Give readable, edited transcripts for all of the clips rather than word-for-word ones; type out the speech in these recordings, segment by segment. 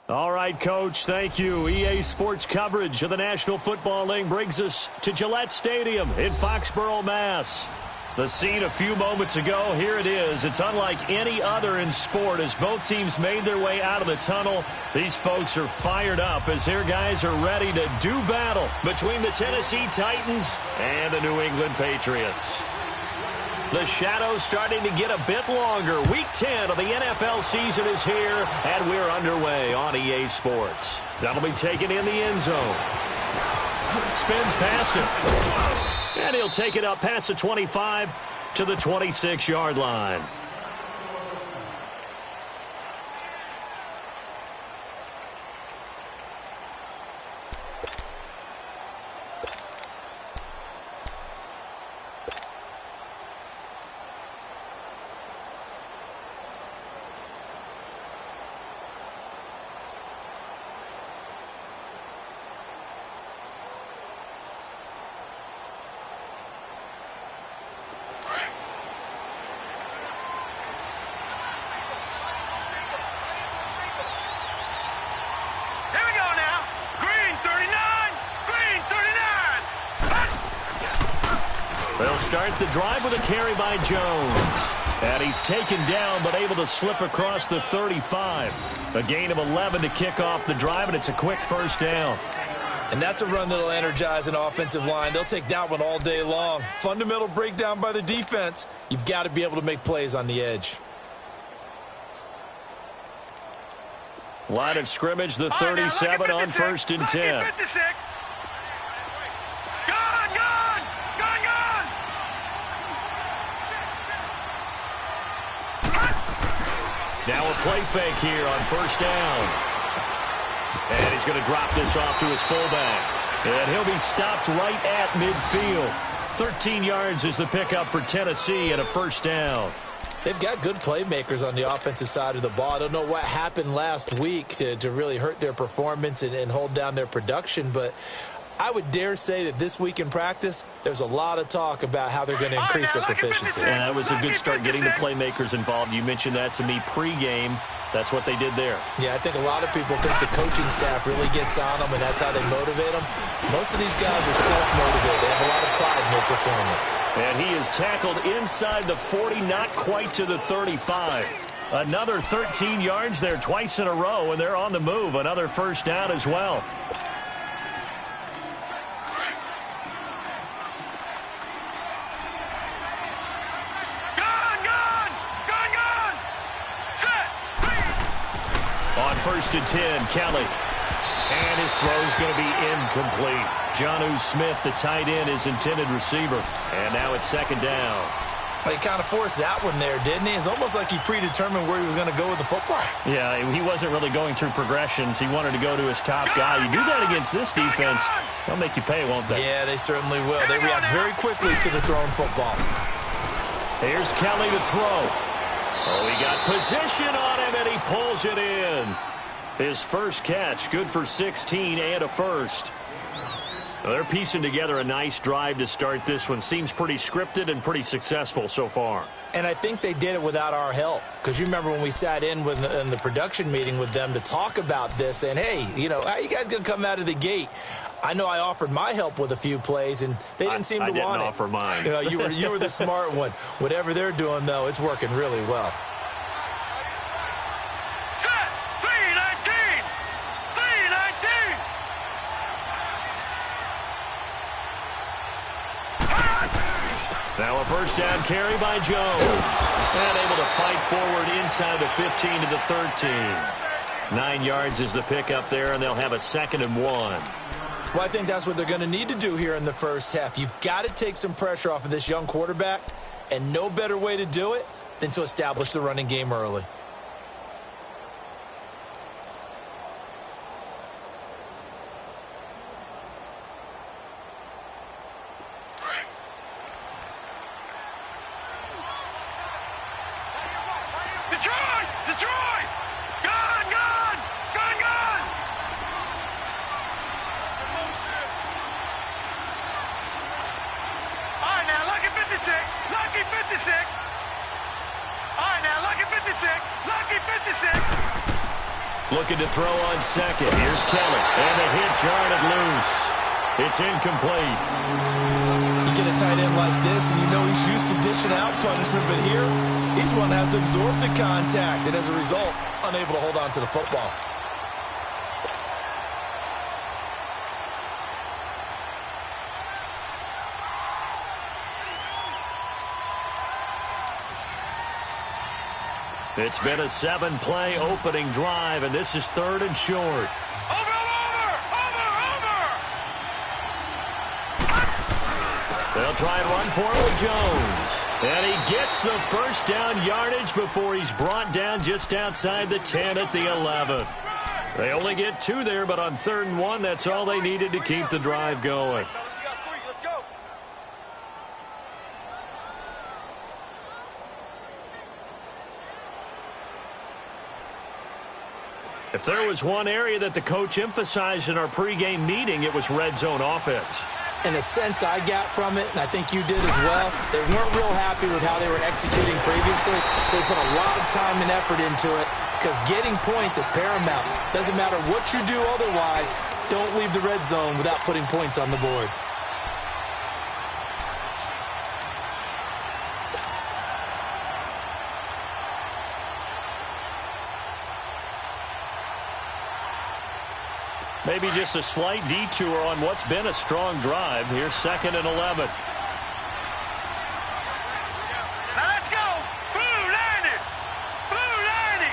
All right, Coach, thank you. EA Sports coverage of the National Football League brings us to Gillette Stadium in Foxborough, Mass. The scene a few moments ago, here it is. It's unlike any other in sport as both teams made their way out of the tunnel. These folks are fired up as their guys are ready to do battle between the Tennessee Titans and the New England Patriots. The shadow's starting to get a bit longer. Week 10 of the NFL season is here, and we're underway on EA Sports. That'll be taken in the end zone. Spins past him. And he'll take it up past the 25 to the 26-yard line. They'll start the drive with a carry by Jones. And he's taken down but able to slip across the 35. A gain of 11 to kick off the drive, and it's a quick first down. And that's a run that'll energize an offensive line. They'll take that one all day long. Fundamental breakdown by the defense. You've got to be able to make plays on the edge. Line of scrimmage, the 37 on 1st and 10. Now a play fake here on 1st down. And he's going to drop this off to his fullback. And he'll be stopped right at midfield. 13 yards is the pickup for Tennessee and a 1st down. They've got good playmakers on the offensive side of the ball. I don't know what happened last week to really hurt their performance and hold down their production, but I would dare say that this week in practice, there's a lot of talk about how they're going to increase their proficiency. Yeah, that was a good start getting the playmakers involved. You mentioned that to me pregame. That's what they did there. Yeah, I think a lot of people think the coaching staff really gets on them, and that's how they motivate them. Most of these guys are self-motivated. They have a lot of pride in their performance. And he is tackled inside the 40, not quite to the 35. Another 13 yards there twice in a row, and they're on the move. Another 1st down as well. On 1st and 10, Kelly. And his throw's going to be incomplete. Jonnu Smith, the tight end, his intended receiver. And now it's 2nd down. Well, he kind of forced that one there, didn't he? It's almost like he predetermined where he was going to go with the football. Yeah, he wasn't really going through progressions. He wanted to go to his top guy. You do that against this defense, they'll make you pay, won't they? Yeah, they certainly will. They react very quickly to the thrown football. Here's Kelly to throw. Oh, he got position on him, and he pulls it in. His first catch, good for 16 and a 1st. Well, they're piecing together a nice drive to start this one. Seems pretty scripted and pretty successful so far. And I think they did it without our help. Because you remember when we sat in the production meeting with them to talk about this, and, hey, you know, how are you guys going to come out of the gate? I know I offered my help with a few plays, and they didn't seem to want it. I didn't offer mine. You know, you were the smart one. Whatever they're doing, though, it's working really well. Set! 3-19! 3-19! Now a 1st down carry by Jones. And able to fight forward inside the 15 to the 13. 9 yards is the pickup there, and they'll have a 2nd and 1. Well, I think that's what they're going to need to do here in the first half. You've got to take some pressure off of this young quarterback, and no better way to do it than to establish the running game early. Detroit! Detroit! Gone! Gone! Gone! Gone! All right, now, lucky 56. Lucky 56. All right, now, lucky 56. Lucky 56. Looking to throw on second. Here's Kelly. And the hit jarred it loose. It's incomplete. You get a tight end like this, and you know he's used to dishing out punishment, but here, he's one that has to absorb the contact, and as a result, unable to hold on to the football. It's been a 7-play opening drive, and this is 3rd and short. They'll try and run for it with Jones. And he gets the first down yardage before he's brought down just outside the 10 at the 11. They only get 2 there, but on 3rd and 1, that's all they needed to keep the drive going. If there was one area that the coach emphasized in our pregame meeting, it was red zone offense. And the sense I got from it, and I think you did as well, they weren't real happy with how they were executing previously, so they put a lot of time and effort into it because getting points is paramount. Doesn't matter what you do otherwise, don't leave the red zone without putting points on the board. Maybe just a slight detour on what's been a strong drive. Here's 2nd and 11. Now let's go. Blue landed. Blue landed.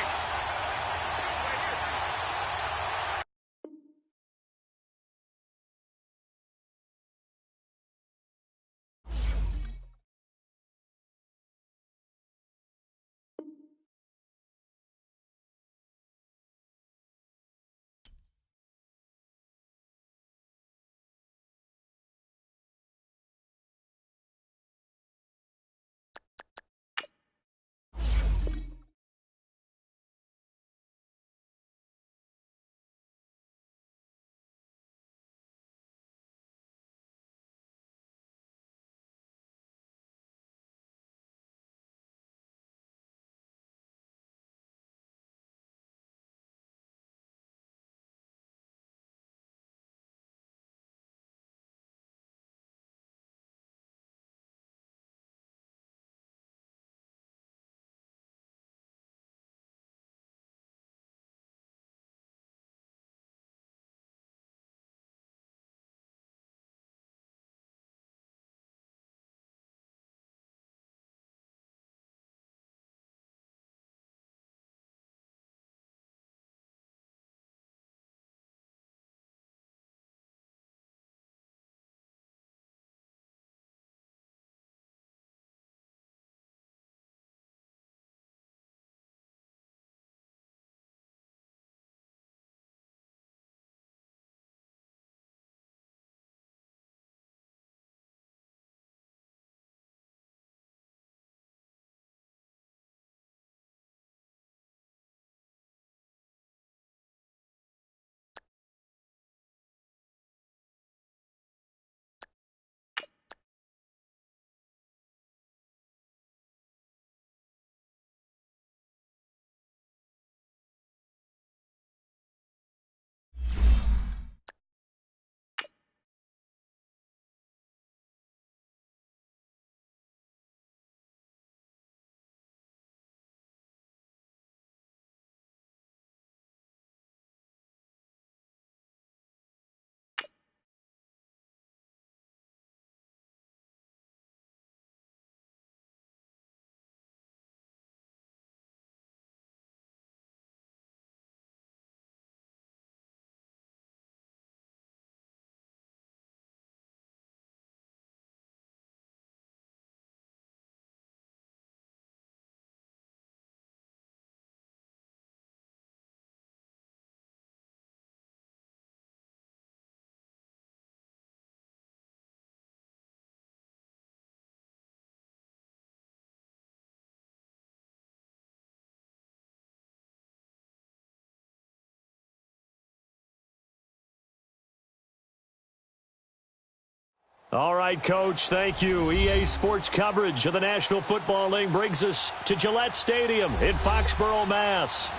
All right, Coach, thank you. EA Sports coverage of the National Football League brings us to Gillette Stadium in Foxborough, Mass.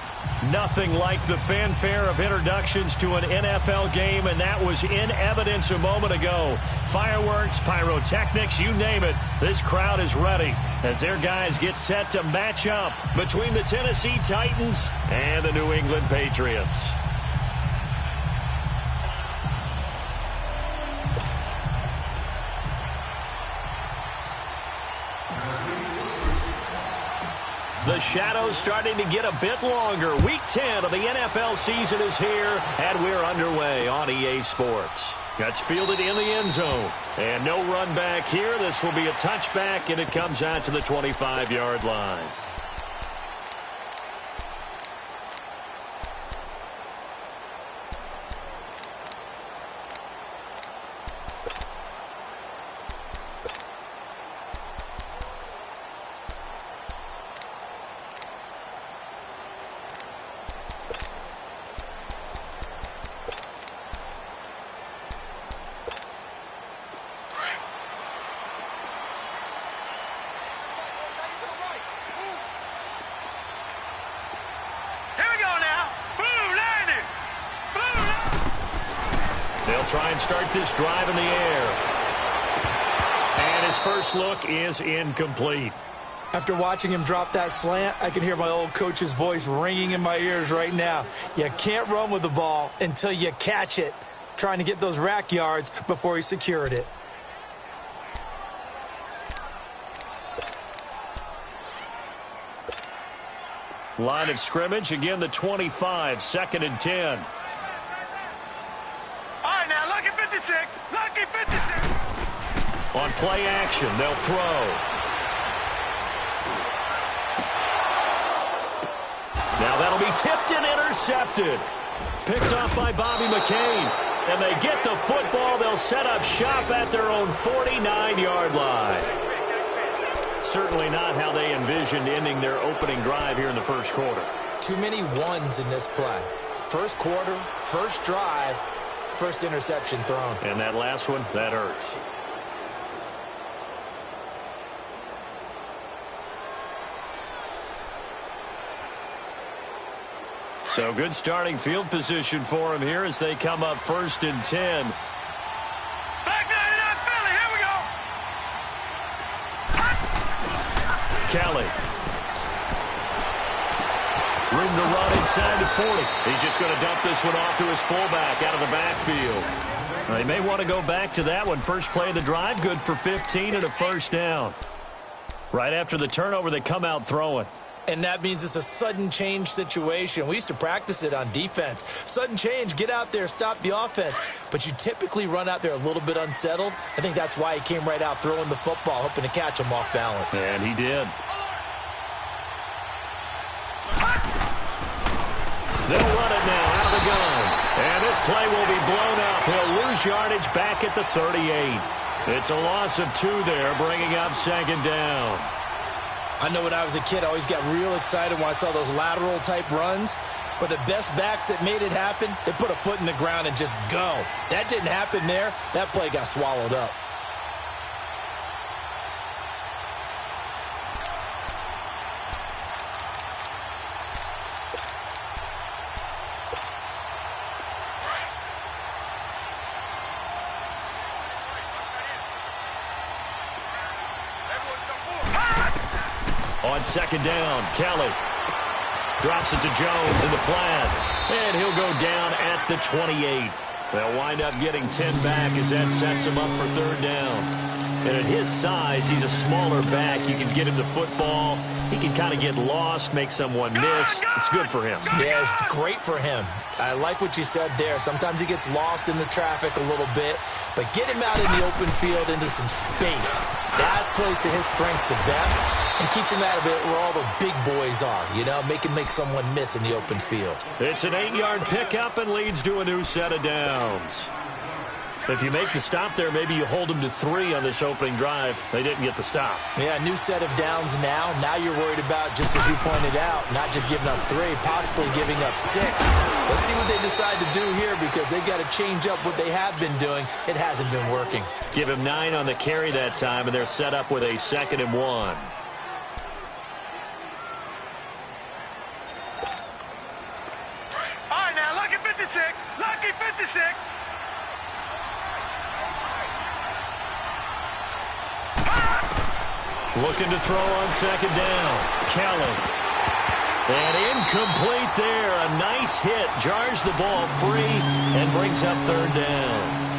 Nothing like the fanfare of introductions to an NFL game, and that was in evidence a moment ago. Fireworks, pyrotechnics, you name it. This crowd is ready as their guys get set to match up between the Tennessee Titans and the New England Patriots. The shadows starting to get a bit longer. Week 10 of the NFL season is here, and we're underway on EA Sports. That's fielded in the end zone. And no run back here. This will be a touchback, and it comes out to the 25-yard line. They'll try and start this drive in the air. And his first look is incomplete. After watching him drop that slant, I can hear my old coach's voice ringing in my ears right now. You can't run with the ball until you catch it. Trying to get those rack yards before he secured it. Line of scrimmage, again the 25, 2nd and 10. Lucky 56. On play action, they'll throw. Now that'll be tipped and intercepted. Picked off by Bobby McCain. And they get the football. They'll set up shop at their own 49-yard line. Certainly not how they envisioned ending their opening drive here in the first quarter. Too many ones in this play. First quarter, first drive, first interception thrown. And that last one, that hurts. So good starting field position for him here as they come up 1st and 10. Back 99 Philly, here we go. Kelly. Room to run inside the 40. He's just going to dump this one off to his fullback out of the backfield. They may want to go back to that one. First play of the drive, good for 15 and a first down. Right after the turnover, they come out throwing. And that means it's a sudden change situation. We used to practice it on defense. Sudden change, get out there, stop the offense. But you typically run out there a little bit unsettled. I think that's why he came right out throwing the football, hoping to catch him off balance. And he did. They'll run it now out of the gun. And this play will be blown up. He'll lose yardage back at the 38. It's a loss of 2 there, bringing up 2nd down. I know when I was a kid, I always got real excited when I saw those lateral-type runs. But the best backs that made it happen, they put a foot in the ground and just go. That didn't happen there. That play got swallowed up. On 2nd down, Kelly drops it to Jones in the flat, and he'll go down at the 28. They'll wind up getting 10 back as that sets him up for 3rd down. And at his size, he's a smaller back. You can get him the football. He can kind of get lost, make someone miss. It's good for him. Yeah, it's great for him. I like what you said there. Sometimes he gets lost in the traffic a little bit, but get him out in the open field into some space. That plays to his strengths the best and keeps him out of it where all the big boys are, you know, make someone miss in the open field. It's an 8-yard pickup and leads to a new set of downs. If you make the stop there, maybe you hold them to 3 on this opening drive. They didn't get the stop. Yeah, new set of downs now. Now you're worried about, just as you pointed out, not just giving up 3, possibly giving up 6. Let's see what they decide to do here because they've got to change up what they have been doing. It hasn't been working. Give him 9 on the carry that time, and they're set up with a 2nd and 1. 6. Looking to throw on second down. Kelly. And incomplete there. A nice hit. Jars the ball free and brings up third down.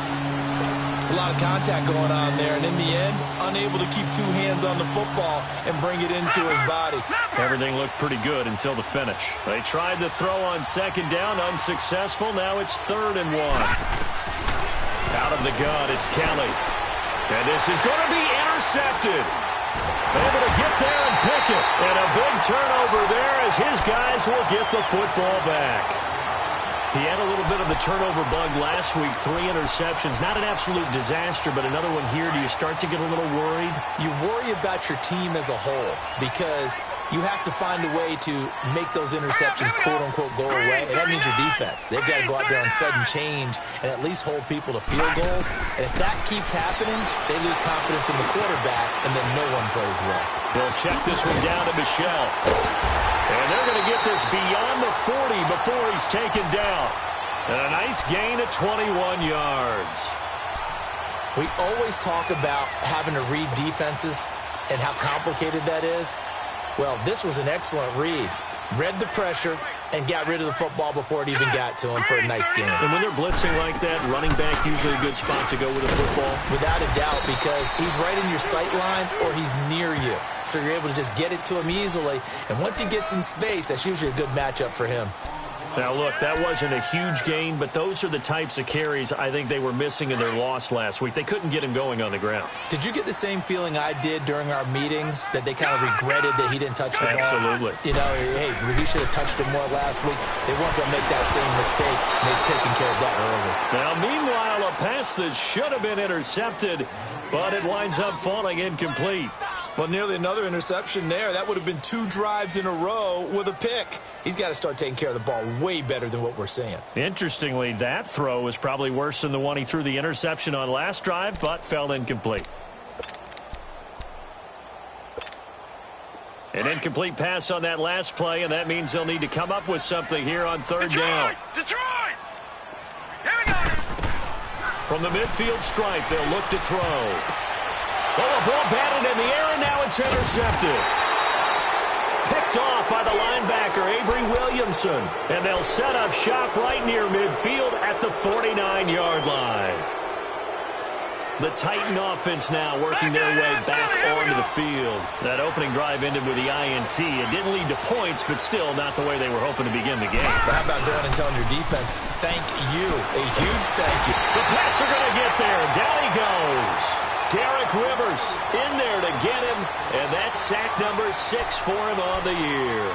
It's a lot of contact going on there, and in the end, unable to keep two hands on the football and bring it into his body. Everything looked pretty good until the finish. They tried to throw on second down, unsuccessful. Now it's 3rd and 1. Out of the gun, it's Kelly. And this is going to be intercepted. Able to get there and pick it. And a big turnover there as his guys will get the football back. He had a little bit of the turnover bug last week, 3 interceptions. Not an absolute disaster, but another one here. Do you start to get a little worried? You worry about your team as a whole because you have to find a way to make those interceptions, quote-unquote, go away. And that means your defense. They've got to go out there on sudden change and at least hold people to field goals. And if that keeps happening, they lose confidence in the quarterback, and then no one plays well. They'll check this one down to Michelle. And they're going to get this beyond the 40 before he's taken down. And a nice gain of 21 yards. We always talk about having to read defenses and how complicated that is. Well, this was an excellent read. Read the pressure and got rid of the football before it even got to him for a nice game. And when they're blitzing like that, running back usually a good spot to go with the football? Without a doubt, because he's right in your sight line or he's near you. So you're able to just get it to him easily. And once he gets in space, that's usually a good matchup for him. Now, look, that wasn't a huge gain, but those are the types of carries I think they were missing in their loss last week. They couldn't get him going on the ground. Did you get the same feeling I did during our meetings, that they kind of regretted that he didn't touch the ball? Absolutely. You know, hey, he should have touched it more last week. They weren't going to make that same mistake, and they've taken care of that early. Now, meanwhile, a pass that should have been intercepted, but it winds up falling incomplete. Well, nearly another interception there. That would have been 2 drives in a row with a pick. He's got to start taking care of the ball way better than what we're seeing. Interestingly, that throw was probably worse than the one he threw the interception on last drive, but fell incomplete. An incomplete pass on that last play, and that means they'll need to come up with something here on 3rd down. Detroit! Here we go! From the midfield stripe, they'll look to throw. Oh, a ball batted in the air, and now it's intercepted. Picked off by the linebacker, Avery Williamson. And they'll set up shop right near midfield at the 49-yard line. The Titan offense now working their way back onto the field. That opening drive ended with the INT. It didn't lead to points, but still not the way they were hoping to begin the game. But how about going and telling your defense, thank you, a huge thank you. The Pats are going to get there. Down he goes. Derek Rivers in there to get him, and that's sack number 6 for him on the year.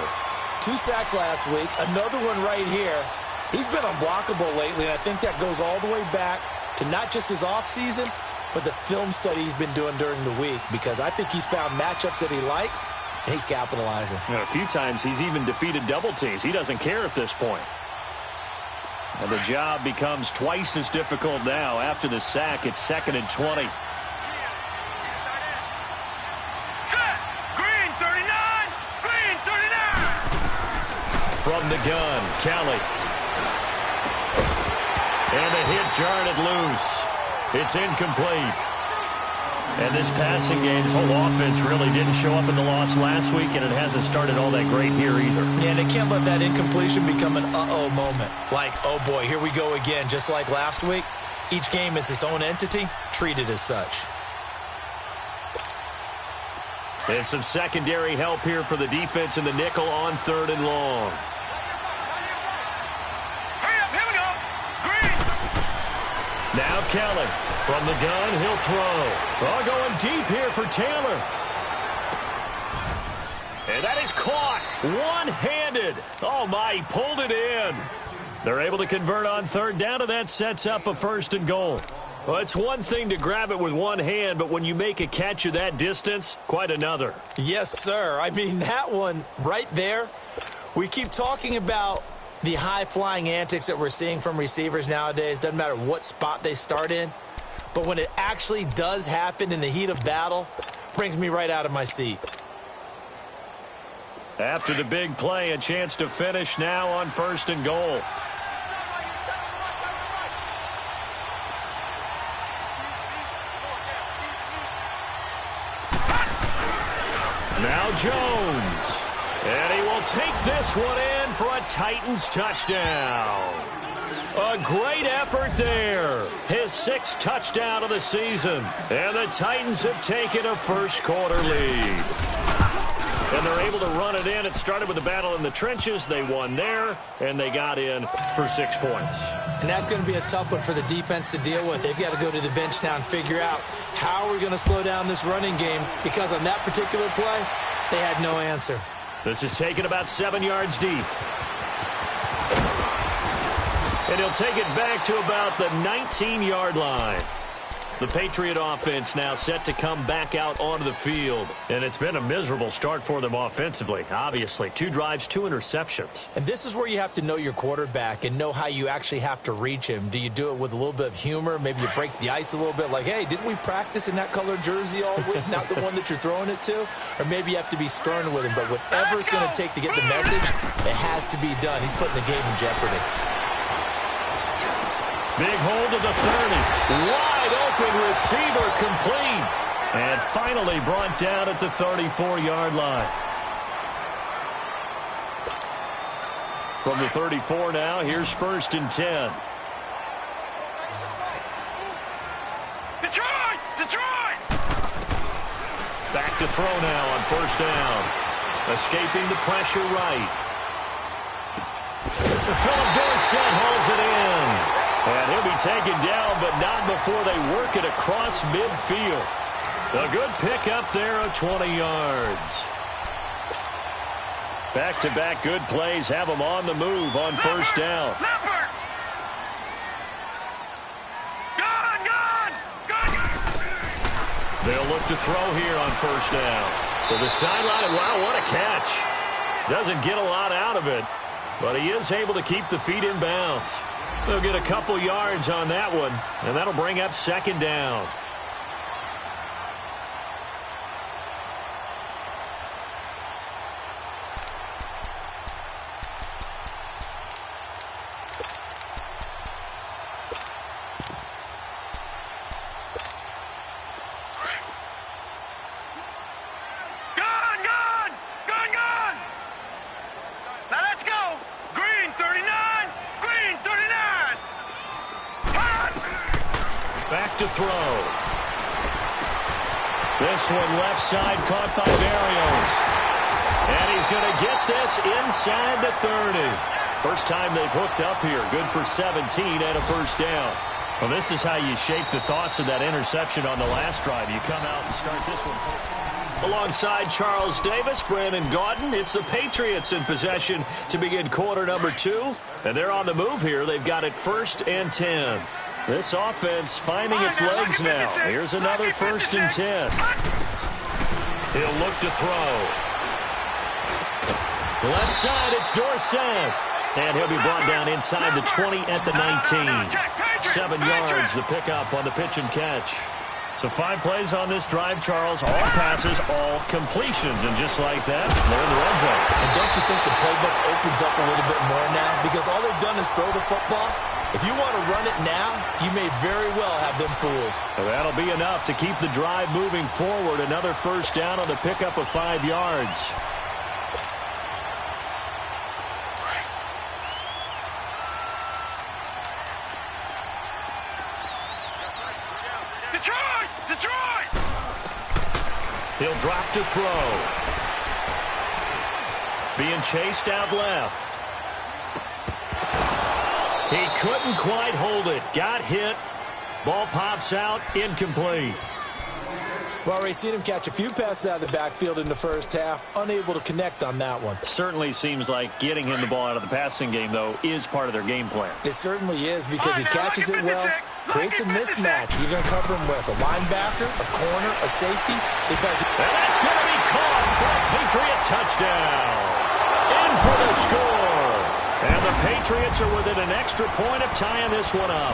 2 sacks last week, another one right here. He's been unblockable lately, and I think that goes all the way back to not just his offseason, but the film study he's been doing during the week, because I think he's found matchups that he likes, and he's capitalizing. A few times he's even defeated double teams. He doesn't care at this point. And the job becomes twice as difficult now. After the sack, it's 2nd and 20. From the gun, Kelly. And the hit jarred it loose. It's incomplete. And this passing game's whole offense really didn't show up in the loss last week, and it hasn't started all that great here either. Yeah, and they can't let that incompletion become an uh-oh moment. Like, oh boy, here we go again, just like last week. Each game is its own entity, treated as such. And some secondary help here for the defense in the nickel on 3rd and long. Now Kelly from the gun, he'll throw. Oh, going deep here for Taylor. And that is caught one-handed. Oh, my, he pulled it in. They're able to convert on 3rd down, and that sets up a 1st and goal. Well, it's one thing to grab it with one hand, but when you make a catch of that distance, quite another. Yes, sir. I mean, that one right there, we keep talking about the high-flying antics that we're seeing from receivers nowadays. Doesn't matter what spot they start in. But when it actually does happen in the heat of battle, brings me right out of my seat. After the big play, a chance to finish now on 1st and goal. Now Jones. And he will take this one in for a Titans touchdown. A great effort there. His 6th touchdown of the season. And the Titans have taken a first-quarter lead. And they're able to run it in. It started with a battle in the trenches. They won there, and they got in for 6 points. And that's going to be a tough one for the defense to deal with. They've got to go to the bench now and figure out how we're going to slow down this running game, because on that particular play, they had no answer. This is taken about 7 yards deep. And he'll take it back to about the 19-yard line. The Patriot offense now set to come back out onto the field. And it's been a miserable start for them offensively, obviously. 2 drives, 2 interceptions. And this is where you have to know your quarterback and know how you actually have to reach him. Do you do it with a little bit of humor? Maybe you break the ice a little bit, like, hey, didn't we practice in that color jersey all week, not the one that you're throwing it to? Or maybe you have to be stern with him. But whatever it's going to take to get the message, it has to be done. He's putting the game in jeopardy. Big hold of the 30. Wide open receiver complete. And finally brought down at the 34-yard line. From the 34 now, here's 1st and 10. Detroit! Detroit! Back to throw now on 1st down. Escaping the pressure right. Philip Dorsett hauls it in. And he'll be taken down, but not before they work it across midfield. A good pickup there of 20 yards. Back-to-back good plays have them on the move on 1st down. Leopard! Gone! They'll look to throw here on 1st down. To the sideline, and wow, what a catch. Doesn't get a lot out of it, but he is able to keep the feet in bounds. They'll get a couple yards on that one, and that'll bring up 2nd down. Gone! Now let's go! Green 39! Green 39! Back to throw. This one left side caught by Berrios. And he's going to get this inside the 30. First time they've hooked up here. Good for 17 and a 1st down. Well, this is how you shape the thoughts of that interception on the last drive. You come out and start this one. Alongside Charles Davis, Brandon Gaudin, it's the Patriots in possession to begin quarter number 2. And they're on the move here. They've got it 1st and 10. This offense finding its legs now. Here's another 1st and 10. He'll look to throw. Left side, it's Dorsett. And he'll be brought down inside the 20 at the 19. 7 yards, the pickup on the pitch and catch. So 5 plays on this drive, Charles. All passes, all completions. And just like that, they're in the red zone. And don't you think the playbook opens up a little bit more now? Because all they've done is throw the football. If you want to run it now, you may very well have them fooled. Well, that'll be enough to keep the drive moving forward. Another 1st down on the pickup of 5 yards. Detroit! He'll drop to throw. Being chased out left. He couldn't quite hold it. Got hit. Ball pops out. Incomplete. Well, we've seen him catch a few passes out of the backfield in the first half. Unable to connect on that one. Certainly seems like getting him the ball out of the passing game, though, is part of their game plan. It certainly is, because he catches it well, creates a mismatch. You're going to cover him with a linebacker, a corner, a safety. And that's going to be caught for a Patriot touchdown. In for the score. And the Patriots are within an extra point of tying this one up.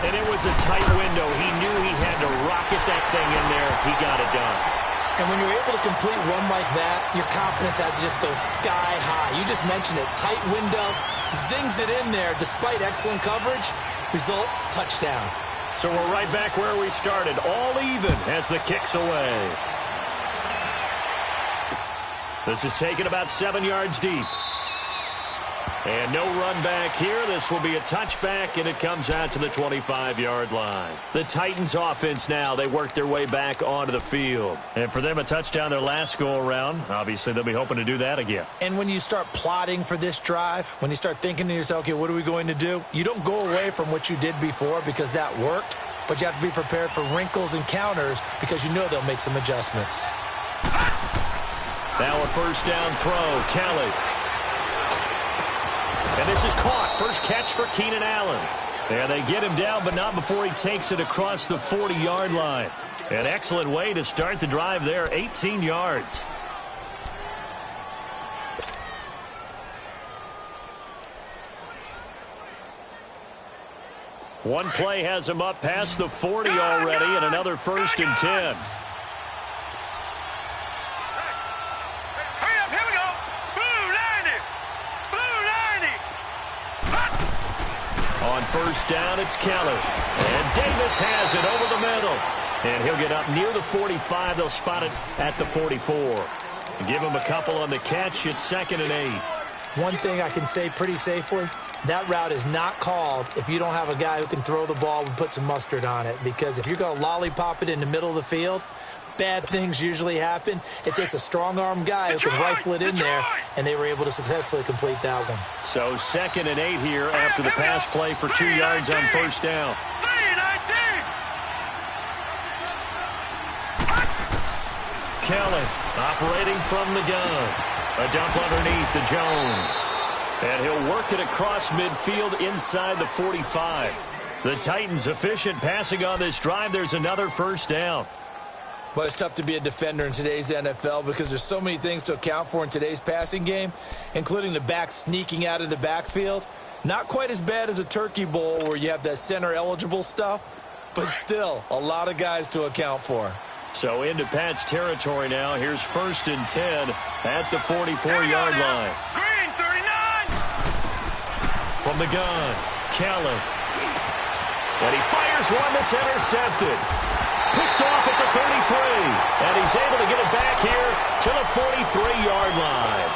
And it was a tight window. He knew he had to rocket that thing in there. He got it done. And when you're able to complete one like that, your confidence has to just go sky high. You just mentioned it. Tight window, zings it in there despite excellent coverage. Result, touchdown. So we're right back where we started. All even as the kick's away. This is taken about 7 yards deep. And no run back here. This will be a touchback, and it comes out to the 25-yard line. The Titans offense now, they work their way back onto the field. And for them, a touchdown their last go-around. Obviously, they'll be hoping to do that again. And when you start plotting for this drive, when you start thinking to yourself, okay, what are we going to do? You don't go away from what you did before because that worked, but you have to be prepared for wrinkles and counters because you know they'll make some adjustments. Now a first down throw, Kelly. And this is caught. First catch for Keenan Allen. And they get him down, but not before he takes it across the 40-yard line. An excellent way to start the drive there, 18 yards. One play has him up past the 40 already, and another 1st and 10. On first down, it's Kelly. And Davis has it over the middle. And he'll get up near the 45. They'll spot it at the 44. Give him a couple on the catch. It's 2nd and 8. One thing I can say pretty safely, that route is not called if you don't have a guy who can throw the ball and put some mustard on it. Because if you're going to lollipop it in the middle of the field, bad things usually happen. It takes a strong-arm guy who can rifle it in there, and they were able to successfully complete that one. So 2nd and 8 here after the pass play for 2 yards on first down. Kelly operating from the gun. A dump underneath to Jones. And he'll work it across midfield inside the 45. The Titans efficient passing on this drive. There's another first down. Well, it's tough to be a defender in today's NFL because there's so many things to account for in today's passing game, including the back sneaking out of the backfield. Not quite as bad as a turkey bowl where you have that center-eligible stuff, but still a lot of guys to account for. So into Pat's territory now. Here's 1st and 10 at the 44-yard line. Green 39. From the gun, Kelly. And he fires one that's intercepted. Picked off at the 33. And he's able to get it back here to the 43-yard line.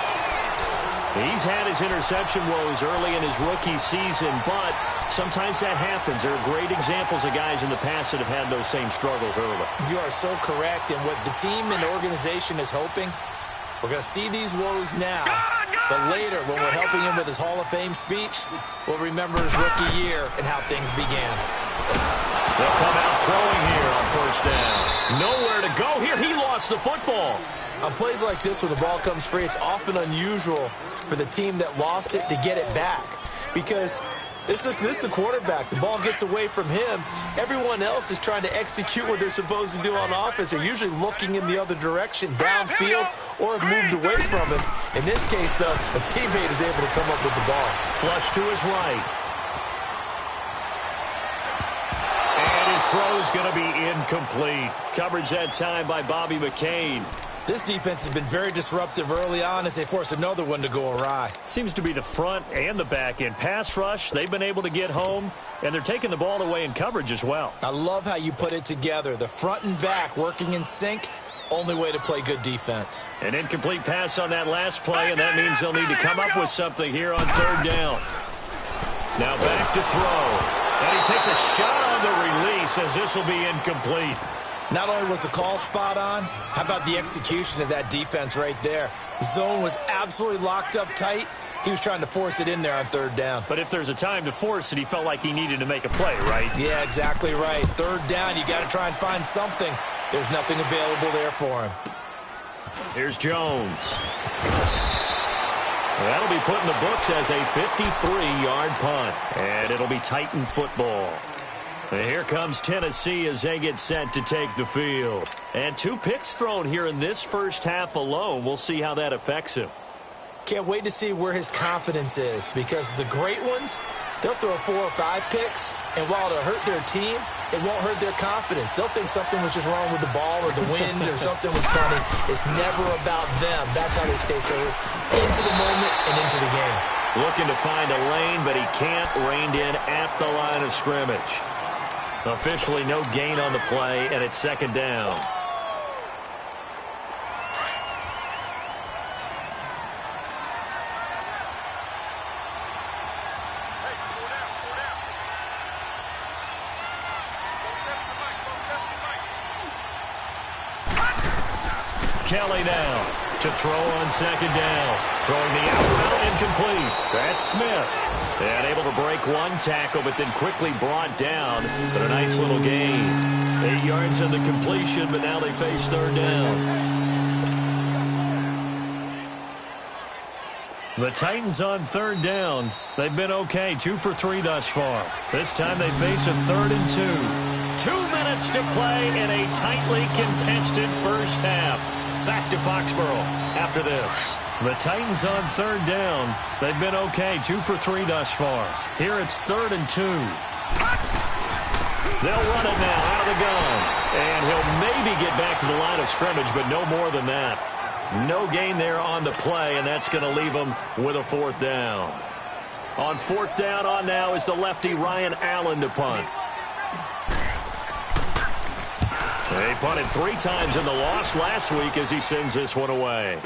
He's had his interception woes early in his rookie season, but sometimes that happens. There are great examples of guys in the past that have had those same struggles early. You are so correct. And what the team and organization is hoping, we're going to see these woes now. But later, when we're helping him with his Hall of Fame speech, we'll remember his rookie year and how things began. They'll come out throwing here on first down. Nowhere to go here. He lost the football. On plays like this, when the ball comes free, it's often unusual for the team that lost it to get it back. Because this is the quarterback. The ball gets away from him. Everyone else is trying to execute what they're supposed to do on offense. They're usually looking in the other direction, downfield, or have moved away from him. In this case, though, a teammate is able to come up with the ball. Flush to his right. And his throw is going to be incomplete. Coverage that time by Bobby McCain. This defense has been very disruptive early on as they force another one to go awry. Seems to be the front and the back end. Pass rush, they've been able to get home, and they're taking the ball away in coverage as well. I love how you put it together. The front and back working in sync, only way to play good defense. An incomplete pass on that last play, and that means they'll need to come up with something here on 3rd down. Now back to throw. And he takes a shot on the release as this will be incomplete. Not only was the call spot on, how about the execution of that defense right there? The zone was absolutely locked up tight. He was trying to force it in there on 3rd down. But if there's a time to force it, he felt like he needed to make a play, right? Yeah, exactly right. 3rd down, you got to try and find something. There's nothing available there for him. Here's Jones. That'll be put in the books as a 53-yard punt. And it'll be Titan football. And here comes Tennessee as they get set to take the field. And 2 picks thrown here in this first half alone. We'll see how that affects him. Can't wait to see where his confidence is, because the great ones, they'll throw 4 or 5 picks, and while it'll hurt their team, it won't hurt their confidence. They'll think something was just wrong with the ball or the wind or something was funny. It's never about them. That's how they stay so into the moment and into the game. Looking to find a lane, but he can't. Reined in at the line of scrimmage. Officially no gain on the play, and it's 2nd down. Kelly now to throw on second down. Throwing the out route incomplete. That's Smith. And able to break one tackle, but then quickly brought down. But a nice little gain. 8 yards on the completion, but now they face third down. The Titans on third down. They've been okay, 2 for 3 thus far. This time they face a 3rd and 2. 2 minutes to play in a tightly contested first half. Back to Foxborough after this. The Titans on third down. They've been okay, 2 for 3 thus far. Here it's 3rd and 2. They'll run it now out of the gun. And he'll maybe get back to the line of scrimmage, but no more than that. No gain there on the play, and that's going to leave them with a 4th down. On 4th down on now is the lefty Ryan Allen to punt. They punted 3 times in the loss last week as he sends this one away.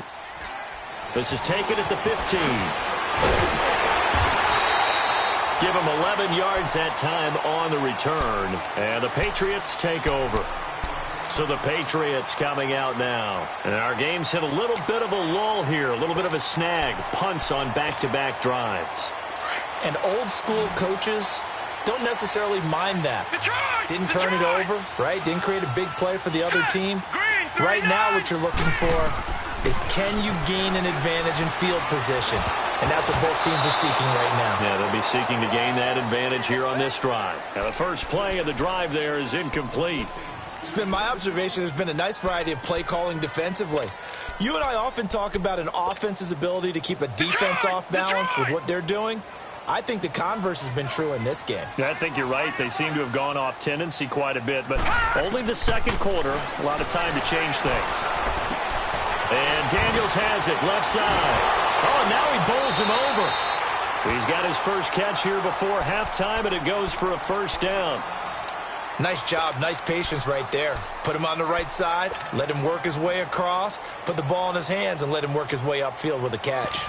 This is taken at the 15. Give him 11 yards that time on the return, and the Patriots take over. So the Patriots coming out now. And our game's hit a little bit of a lull here, a little bit of a snag. Punts on back-to-back drives. And old-school coaches don't necessarily mind that. Didn't turn it over, right? Didn't create a big play for the other team. Right now what you're looking for is, can you gain an advantage in field position? And that's what both teams are seeking right now. Yeah, they'll be seeking to gain that advantage here on this drive. Now the first play of the drive there is incomplete. It's been my observation there's been a nice variety of play calling defensively. You and I often talk about an offense's ability to keep a defense off balance with what they're doing. I think the converse has been true in this game. Yeah, I think you're right. They seem to have gone off tendency quite a bit, but only the second quarter. A lot of time to change things. And Daniels has it, left side. Oh, and now he bowls him over. He's got his first catch here before halftime, and it goes for a 1st down. Nice job, nice patience right there. Put him on the right side, let him work his way across, put the ball in his hands, and let him work his way upfield with a catch.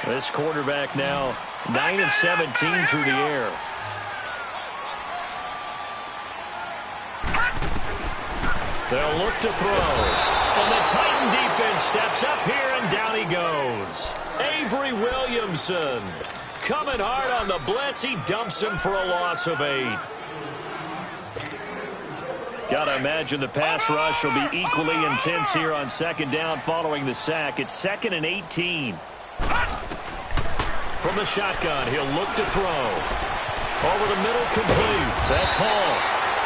This quarterback now 9 of 17 through the air. They'll look to throw. And the Titan defense steps up here, and down he goes. Avery Williamson coming hard on the blitz. He dumps him for a loss of 8. Got to imagine the pass rush will be equally intense here on second down following the sack. It's 2nd and 18. From the shotgun, he'll look to throw. Over the middle, complete. That's Hall.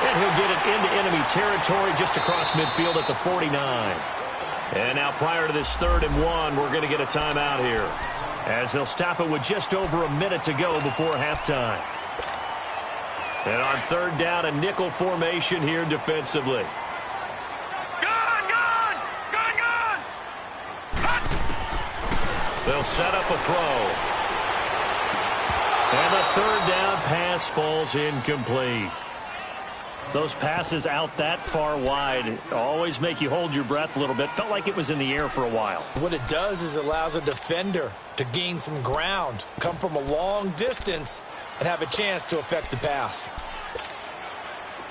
And he'll get it into enemy territory just across midfield at the 49. And now prior to this 3rd and 1, we're going to get a timeout here, as they'll stop it with just over a minute to go before halftime. And on 3rd down, a nickel formation here defensively. Gone! They'll set up a throw. And the 3rd down pass falls incomplete. Those passes out that far wide always make you hold your breath a little bit. Felt like it was in the air for a while. What it does is it allows a defender to gain some ground, come from a long distance, and have a chance to affect the pass.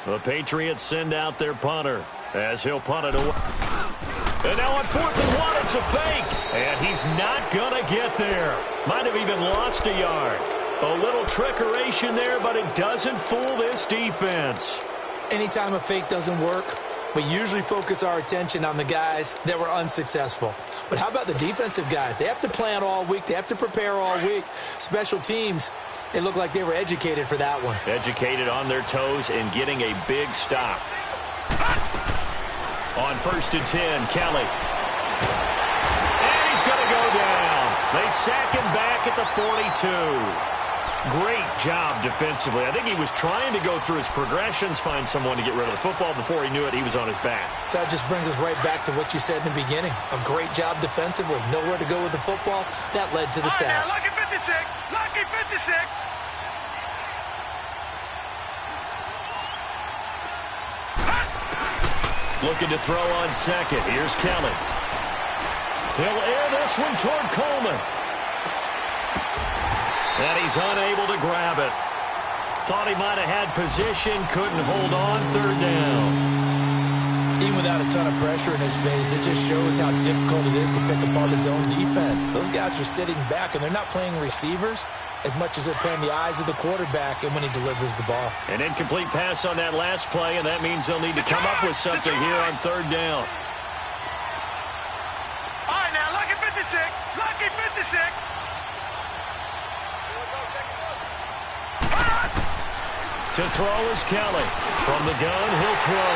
The Patriots send out their punter as he'll punt it away. And now on 4th and 1, it's a fake. And he's not going to get there. Might have even lost a yard. A little trickeration there, but it doesn't fool this defense. Anytime a fake doesn't work, we usually focus our attention on the guys that were unsuccessful. But how about the defensive guys? They have to plan all week. They have to prepare all week. Special teams, it looked like they were educated for that one. Educated on their toes and getting a big stop. On 1st and 10, Kelly. And he's going to go down. They sack him back at the 42. Great job defensively. I think he was trying to go through his progressions, find someone to get rid of the football. Before he knew it, he was on his back. So that just brings us right back to what you said in the beginning. A great job defensively. Nowhere to go with the football. That led to the sack. Lucky 56. Lucky 56. Looking to throw on second. Here's Kelly. He'll air this one toward Coleman. And he's unable to grab it. Thought he might have had position, couldn't hold on. 3rd down. Even without a ton of pressure in his face, it just shows how difficult it is to pick apart his own defense. Those guys are sitting back, and they're not playing receivers as much as they're playing the eyes of the quarterback and when he delivers the ball. An incomplete pass on that last play, and that means they'll need to come up with something here on third down. All right, now, lucky 56. Lucky 56. To throw is Kelly. From the gun, he'll throw.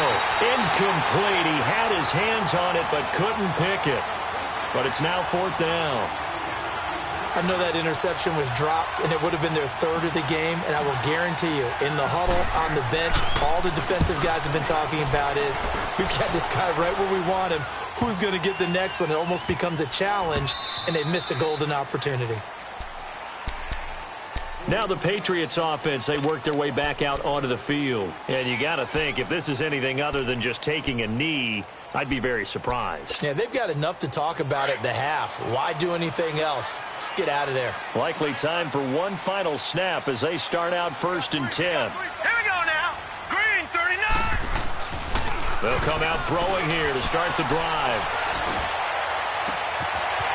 Incomplete. He had his hands on it, but couldn't pick it. But it's now fourth down. I know that interception was dropped, and it would have been their third of the game, and I will guarantee you, in the huddle, on the bench, all the defensive guys have been talking about is, we've got this guy right where we want him. Who's going to get the next one? It almost becomes a challenge, and they missed a golden opportunity. Now the Patriots offense, they work their way back out onto the field. And you got to think, if this is anything other than just taking a knee, I'd be very surprised. Yeah, they've got enough to talk about at the half. Why do anything else? Just get out of there. Likely time for one final snap as they start out 1st and 10. Here we go now. Green 39. They'll come out throwing here to start the drive.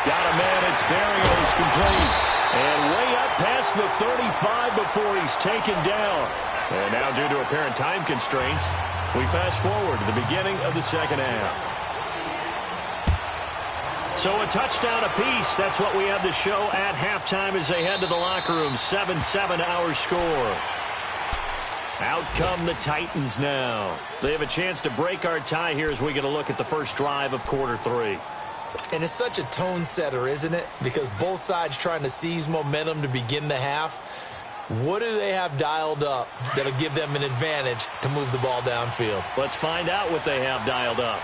Got a man, it's Berrios complete. And way up past the 35 before he's taken down. And now due to apparent time constraints, we fast forward to the beginning of the second half. So a touchdown apiece. That's what we have to show at halftime as they head to the locker room. 7-7 our score. Out come the Titans now. They have a chance to break our tie here as we get a look at the first drive of quarter 3. And it's such a tone setter, isn't it? Because both sides trying to seize momentum to begin the half. What do they have dialed up that'll give them an advantage to move the ball downfield? Let's find out what they have dialed up.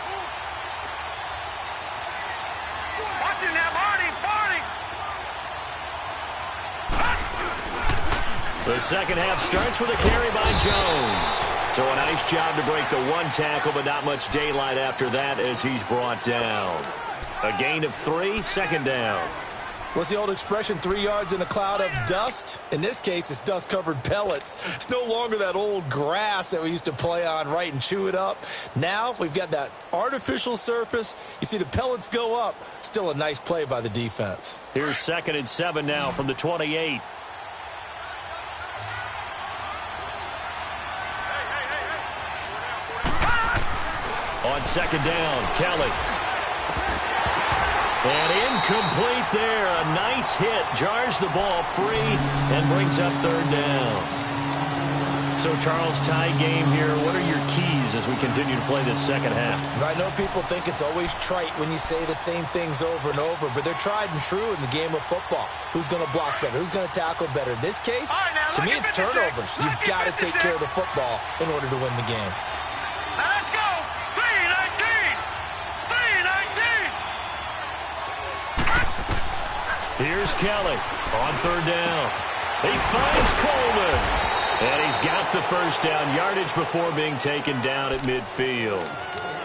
Watch it now, Barney. The second half starts with a carry by Jones. So a nice job to break the one tackle, but not much daylight after that as he's brought down. A gain of 3, second down. What's the old expression, 3 yards in a cloud of dust? In this case, it's dust-covered pellets. It's no longer that old grass that we used to play on, right, and chew it up. Now we've got that artificial surface. You see the pellets go up. Still a nice play by the defense. Here's 2nd and 7 now from the 28. On 2nd down, Kelly. And incomplete there. A nice hit. Jars the ball free and brings up 3rd down. So, Charles, tie game here. What are your keys as we continue to play this second half? I know people think it's always trite when you say the same things over and over, but they're tried and true in the game of football. Who's going to block better? Who's going to tackle better? In this case, to me, it's turnovers. You've got to take care of the football in order to win the game. Now let's go. 3-19. Here's Kelly on 3rd down. He finds Coleman. And he's got the first down, yardage before being taken down at midfield.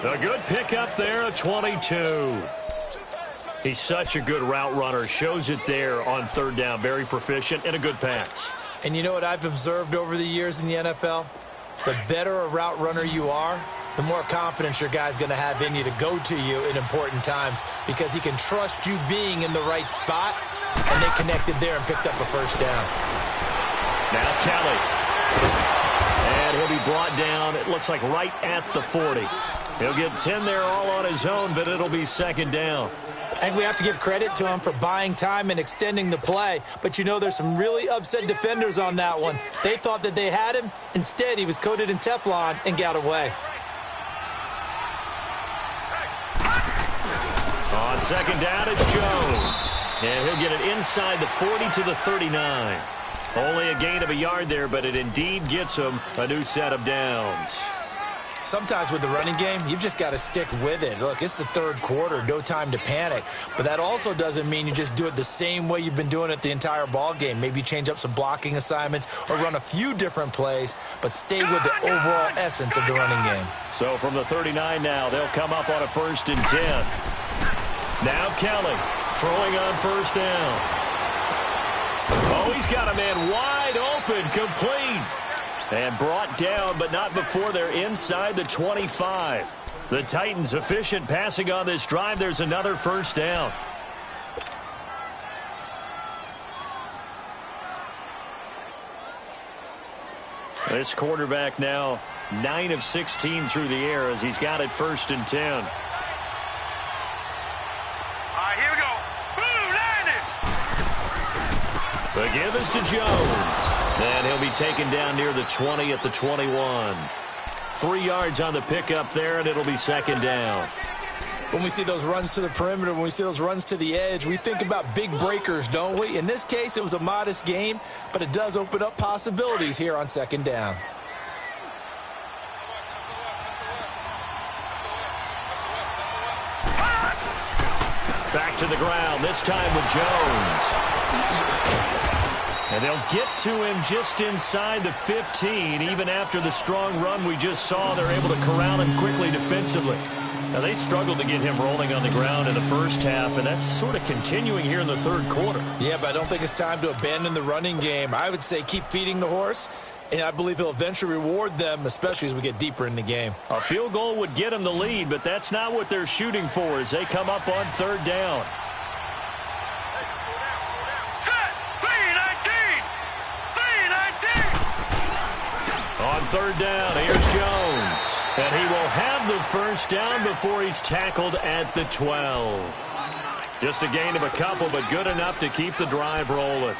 A good pickup there, a 22. He's such a good route runner. Shows it there on 3rd down. Very proficient and a good pass. And you know what I've observed over the years in the NFL? The better a route runner you are, the more confidence your guy's going to have in you to go to you in important times because he can trust you being in the right spot, and they connected there and picked up a first down. Now Kelly. And he'll be brought down, it looks like right at the 40. He'll get 10 there all on his own, but it'll be 2nd down. I think we have to give credit to him for buying time and extending the play. But, you know, there's some really upset defenders on that one. They thought that they had him. Instead, he was coated in Teflon and got away. On 2nd down, it's Jones. And he'll get it inside the 40 to the 39. Only a gain of a yard there, but it indeed gets him a new set of downs. Sometimes with the running game, you've just got to stick with it. Look, it's the 3rd quarter, no time to panic. But that also doesn't mean you just do it the same way you've been doing it the entire ball game. Maybe change up some blocking assignments or run a few different plays, but stay with the overall essence of the running game. So from the 39 now, they'll come up on a 1st and 10. Now Kelly throwing on 1st down. Oh, he's got a man wide open, complete. And brought down, but not before they're inside the 25. The Titans efficient passing on this drive. There's another first down. This quarterback now 9 of 16 through the air as he's got it 1st and 10. All right, here we go. Boom, landed. The give is to Jones. And he'll be taken down near the 20 at the 21. 3 yards on the pickup there, and it'll be 2nd down. When we see those runs to the perimeter, when we see those runs to the edge, we think about big breakers, don't we? In this case, it was a modest gain, but it does open up possibilities here on 2nd down. Back to the ground, this time with Jones. And they'll get to him just inside the 15. Even after the strong run we just saw, they're able to corral him quickly defensively. Now, they struggled to get him rolling on the ground in the first half, and that's sort of continuing here in the 3rd quarter. Yeah, but I don't think it's time to abandon the running game. I would say keep feeding the horse, and I believe he'll eventually reward them, especially as we get deeper in the game. A field goal would get them the lead, but that's not what they're shooting for as they come up on 3rd down. On 3rd down, here's Jones. And he will have the first down before he's tackled at the 12. Just a gain of a couple, but good enough to keep the drive rolling.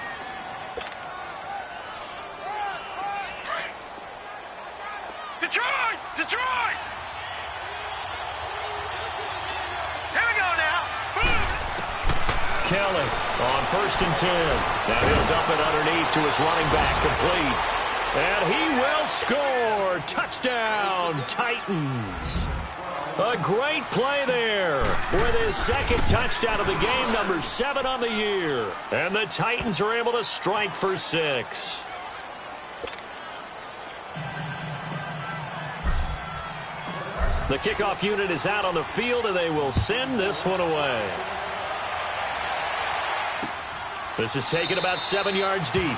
Detroit! Detroit! Here we go now. Kelly on 1st and 10. Now he'll dump it underneath to his running back, complete. And he will score. Touchdown, Titans. A great play there with his 2nd touchdown of the game, number 7 on the year. And the Titans are able to strike for 6. The kickoff unit is out on the field, and they will send this one away. This is taken about 7 yards deep.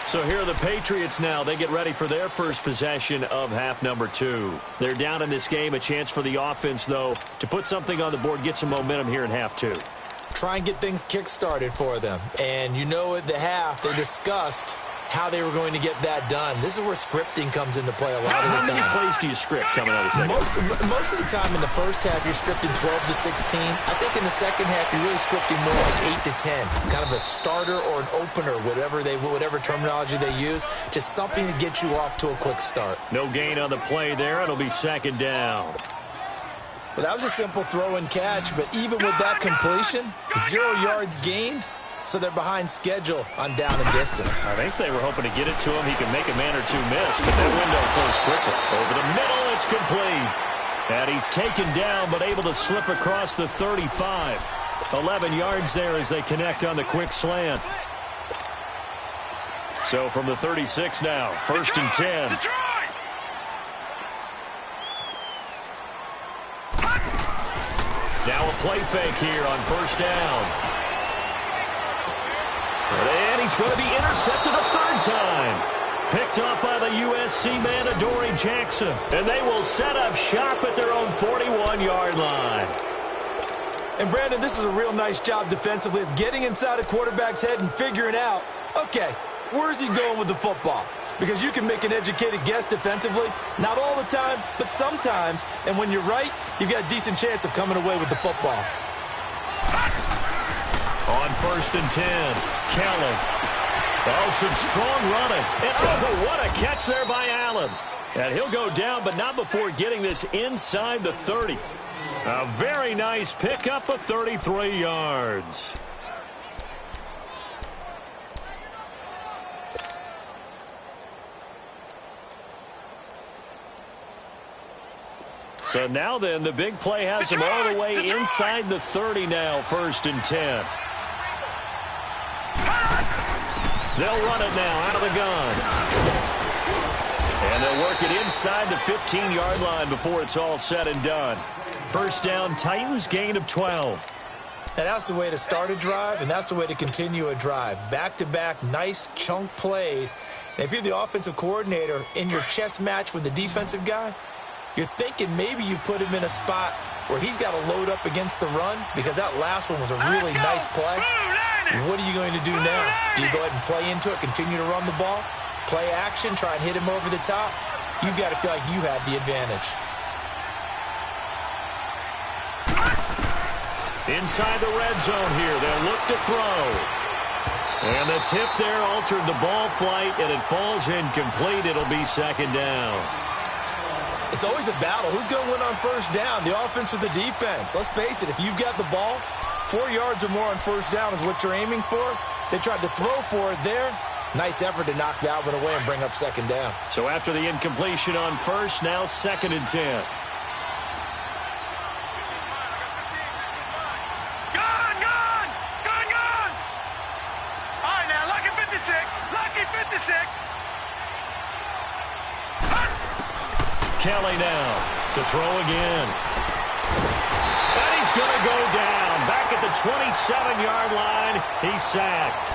So here are the Patriots now. They get ready for their first possession of half number 2. They're down in this game. A chance for the offense, though, to put something on the board, get some momentum here in half 2. Try and get things kick-started for them. And you know at the half, they discussed how they were going to get that done. This is where scripting comes into play a lot of the time. How many plays do you script coming out of the second? Most of the time in the first half, you're scripting 12 to 16. I think in the second half, you're really scripting more like 8 to 10. Kind of a starter or an opener, whatever terminology they use. Just something to get you off to a quick start. No gain on the play there. It'll be 2nd down. Well, that was a simple throw and catch, but even with that completion, 0 yards gained. So they're behind schedule on down and distance. I think they were hoping to get it to him. He could make a man or two miss, but that window closed quickly. Over the middle, it's complete. And he's taken down, but able to slip across the 35. 11 yards there as they connect on the quick slant. So from the 36 now, 1st and 10. Now a play fake here on 1st down. And he's going to be intercepted a 3rd time. Picked off by the USC man, Adoree Jackson. And they will set up shop at their own 41-yard line. And, Brandon, this is a real nice job defensively of getting inside a quarterback's head and figuring out, okay, where's he going with the football? Because you can make an educated guess defensively. Not all the time, but sometimes. And when you're right, you've got a decent chance of coming away with the football. On 1st and 10, Kelly. Oh, some strong running. And oh, what a catch there by Allen. And he'll go down, but not before getting this inside the 30. A very nice pickup of 33 yards. So now then, the big play has him all the way inside the 30 now, 1st and 10. They'll run it now out of the gun. And they'll work it inside the 15-yard line before it's all said and done. 1st down, Titans, gain of 12. And that's the way to start a drive, and that's the way to continue a drive. Back-to-back, nice chunk plays. And if you're the offensive coordinator in your chess match with the defensive guy, You're thinking maybe you put him in a spot where he's got to load up against the run because that last one was a really nice play. What are you going to do now? Do you go ahead and play into it, continue to run the ball, play action, try and hit him over the top? You've got to feel like you have the advantage. Inside the red zone here, they'll look to throw. And the tip there altered the ball flight, and it falls incomplete. It'll be second down. It's always a battle. Who's going to win on first down, the offense or the defense? Let's face it, if you've got the ball, 4 yards or more on first down is what you're aiming for. They tried to throw for it there. Nice effort to knock that one away and bring up second down. So after the incompletion on first, now 2nd and 10. Kelly now to throw again. And he's going to go down. Back at the 27-yard line. He's sacked.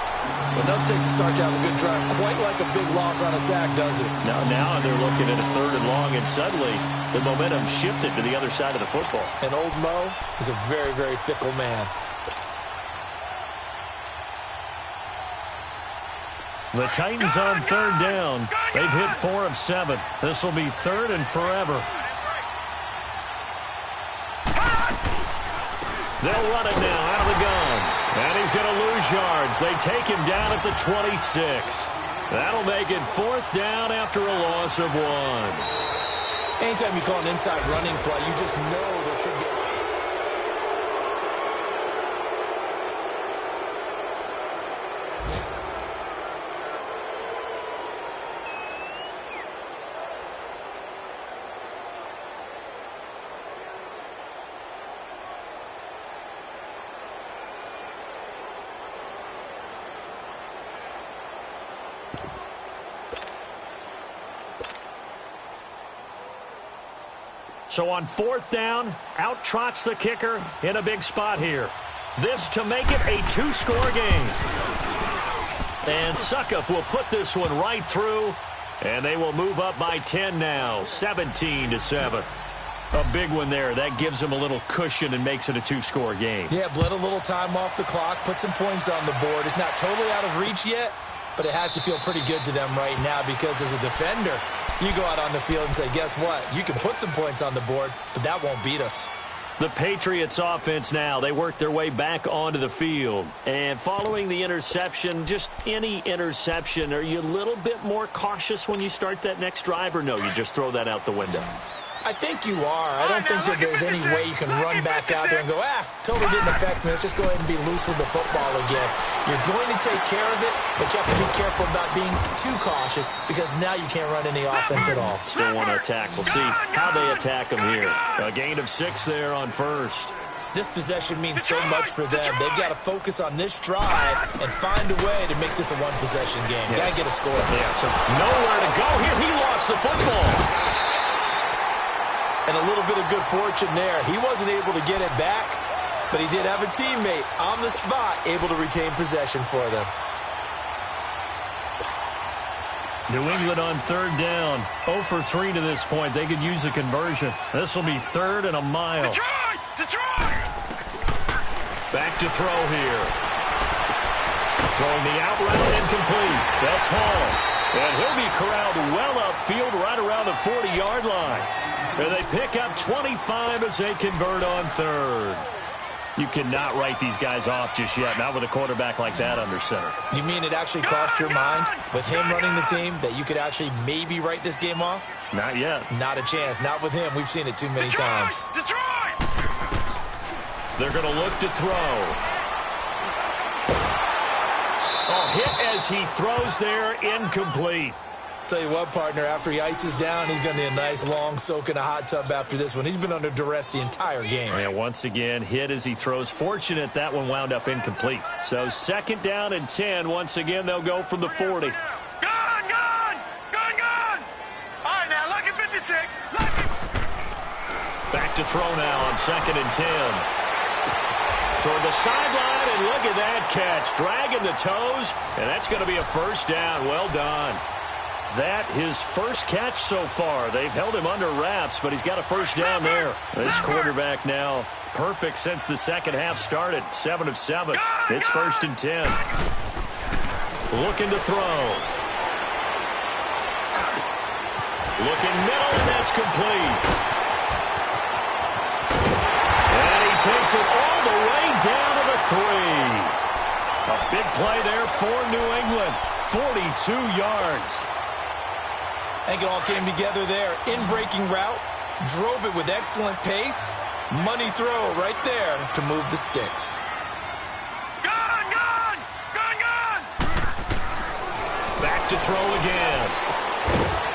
Well, nothing takes a start to have a good drive. Quite like a big loss on a sack, does it? Now they're looking at a 3rd and long, and suddenly the momentum shifted to the other side of the football. And old Mo is a very, very fickle man. The Titans on 3rd down. They've hit 4 of 7. This will be 3rd and forever. They'll run it now out of the gun. And he's going to lose yards. They take him down at the 26. That'll make it 4th down after a loss of 1. Anytime you call an inside running play, you just know there should be a... So on 4th down, out trots the kicker in a big spot here. This to make it a 2-score game. And Suckup will put this one right through, and they will move up by 10 now, 17-7. A big one there. That gives them a little cushion and makes it a 2-score game. Yeah, bled a little time off the clock, put some points on the board. It's not totally out of reach yet, but it has to feel pretty good to them right now because as a defender, you go out on the field and say, guess what? You can put some points on the board, but that won't beat us. The Patriots offense now, they work their way back onto the field. And following the interception, just any interception, are you a little bit more cautious when you start that next drive, or no, you just throw that out the window? I think you are. I don't think that there's any way you can run back out there and go, totally didn't affect me. Let's just go ahead and be loose with the football again. You're going to take care of it, but you have to be careful about being too cautious because now you can't run any offense at all. Still want to attack. We'll see how they attack them here. A gain of 6 there on first. This possession means so much for them. They've got to focus on this drive and find a way to make this a one-possession game. Got to get a score. Yeah, so nowhere to go here. He lost the football. And a little bit of good fortune there. He wasn't able to get it back, but he did have a teammate on the spot able to retain possession for them. New England on 3rd down. 0 for 3 to this point. They could use a conversion. This will be 3rd and a mile. Detroit! Back to throw here. Throwing the out route incomplete. That's Hall. And he'll be corralled well upfield right around the 40-yard line. And they pick up 25 as they convert on 3rd. You cannot write these guys off just yet, not with a quarterback like that under center. You mean it actually crossed your mind with him running the team that you could actually maybe write this game off? Not yet. Not a chance. Not with him. We've seen it too many times. Detroit! They're going to look to throw. Oh, hit as he throws there, incomplete. Tell you what, partner, after he ices down, he's going to need a nice long soak in a hot tub after this one. He's been under duress the entire game. And once again, hit as he throws. Fortunate that one wound up incomplete. So 2nd down and 10. Once again, they'll go from the 40. Gone! All right, now, lucky 56. Lucky. Back to throw now on 2nd and 10. Toward the sideline, and look at that catch. Dragging the toes, and that's going to be a 1st down. Well done. That his first catch so far. They've held him under wraps, but he's got a first down there. This quarterback now perfect since the second half started. 7 of 7. It's 1st and 10. Looking to throw. Looking middle, and that's complete. And he takes it all the way down to the 3. A big play there for New England. 42 yards. I think it all came together there. In-breaking route, drove it with excellent pace. Money throw right there to move the sticks. Gone, gone, gone, gone. Back to throw again.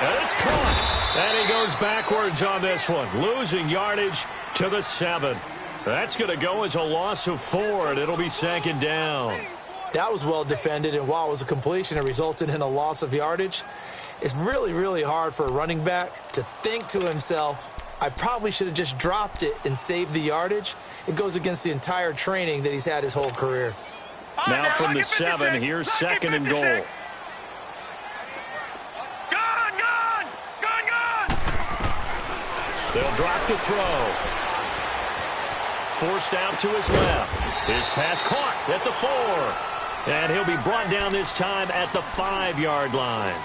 And it's caught. And he goes backwards on this one, losing yardage to the 7. That's going to go as a loss of 4, and it'll be 2nd down. That was well defended, and while it was a completion, it resulted in a loss of yardage. It's really, really hard for a running back to think to himself, I probably should have just dropped it and saved the yardage. It goes against the entire training that he's had his whole career. Now from the 7, here's 2nd and goal. Gone, gone, gone, gone. They'll drop the throw. Forced out to his left. His pass caught at the 4. And he'll be brought down this time at the 5-yard line.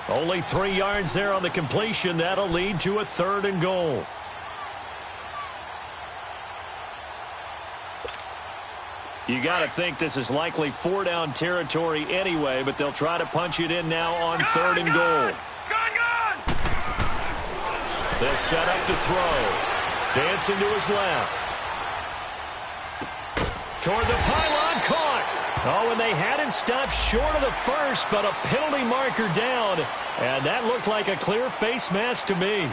Only 3 yards there on the completion. That'll lead to a 3rd and goal. You got to think this is likely 4-down territory anyway, but they'll try to punch it in now on 3rd and goal. Gone, gone. They'll set up to throw. Dancing to his left. Toward the pylon, caught. Oh, and they had him stopped short of the 1st, but a penalty marker down. And that looked like a clear face mask to me.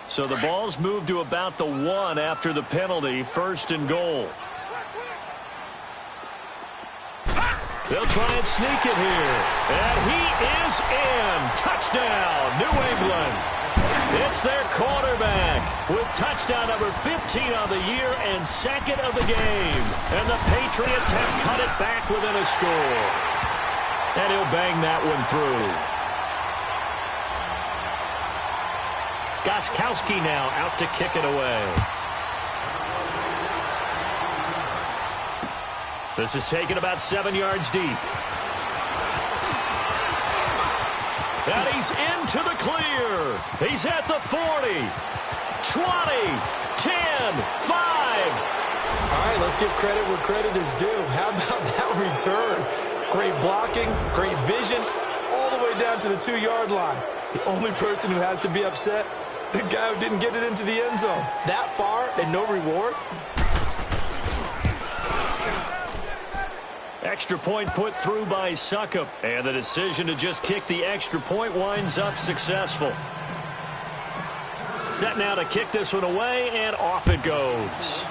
So the ball's moved to about the 1 after the penalty. 1st and goal. They'll try and sneak it here. And he is in. Touchdown, New England. It's their quarterback with touchdown number 15 on the year and 2nd of the game. And the Patriots have cut it back within a score. And he'll bang that one through. Gostkowski now out to kick it away. This is taken about 7 yards deep. And he's into the clear. He's at the 40, 20, 10, 5. All right, let's give credit where credit is due. How about that return? Great blocking, great vision, all the way down to the 2-yard line. The only person who has to be upset, the guy who didn't get it into the end zone. That far and no reward? Extra point put through by Succop. And the decision to just kick the extra point winds up successful. Set now to kick this one away, and off it goes.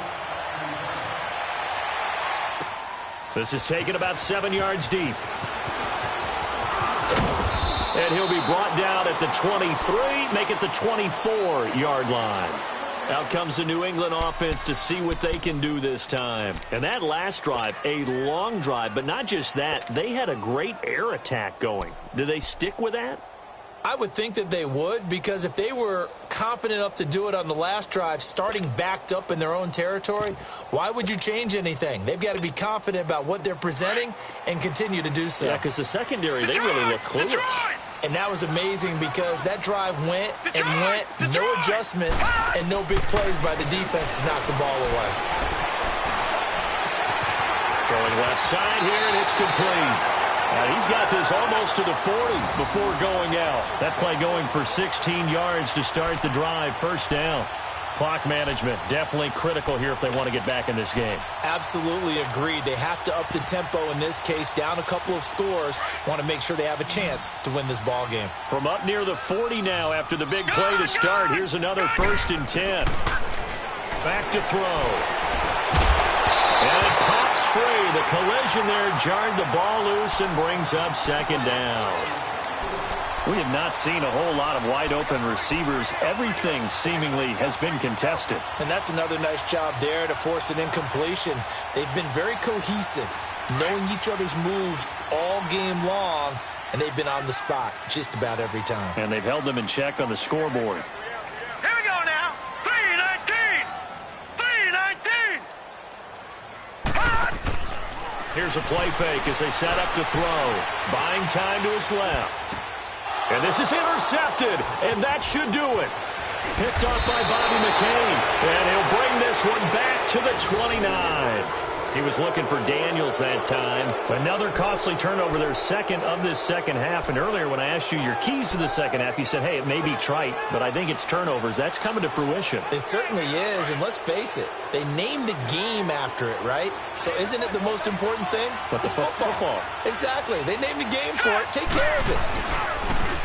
This is taken about 7 yards deep. And he'll be brought down at the 23, make it the 24-yard line. Out comes the New England offense to see what they can do this time. And that last drive, a long drive, but not just that. They had a great air attack going. Do they stick with that? I would think that they would, because if they were confident enough to do it on the last drive, starting backed up in their own territory, why would you change anything? They've got to be confident about what they're presenting and continue to do so. Yeah, because the secondary, they really look clueless. And that was amazing because that drive went and went, no adjustments and no big plays by the defense to knock the ball away. Throwing left side here, and it's complete. He's got this almost to the 40 before going out. That play going for 16 yards to start the drive. 1st down. Clock management definitely critical here if they want to get back in this game. Absolutely agreed. They have to up the tempo in this case, down a couple of scores. Want to make sure they have a chance to win this ball game. From up near the 40 now after the big play to start. Here's another 1st and 10. Back to throw. And it pops free. The collision vision there, jarred the ball loose and brings up second down. We have not seen a whole lot of wide-open receivers. Everything seemingly has been contested. And that's another nice job there to force an incompletion. They've been very cohesive, knowing each other's moves all game long, and they've been on the spot just about every time. And they've held them in check on the scoreboard. Here we go now. 3-19. 3-19. Here's a play fake as they set up to throw. Buying time to his left. And this is intercepted, and that should do it. Picked off by Bobby McCain, and he'll bring this one back to the 29. He was looking for Daniels that time. Another costly turnover, their second of this second half. And earlier when I asked you your keys to the second half, you said, hey, it may be trite, but I think it's turnovers. That's coming to fruition. It certainly is, and let's face it, they named the game after it, right? So isn't it the most important thing? But it's football. Exactly. They named the game for it. Take care of it.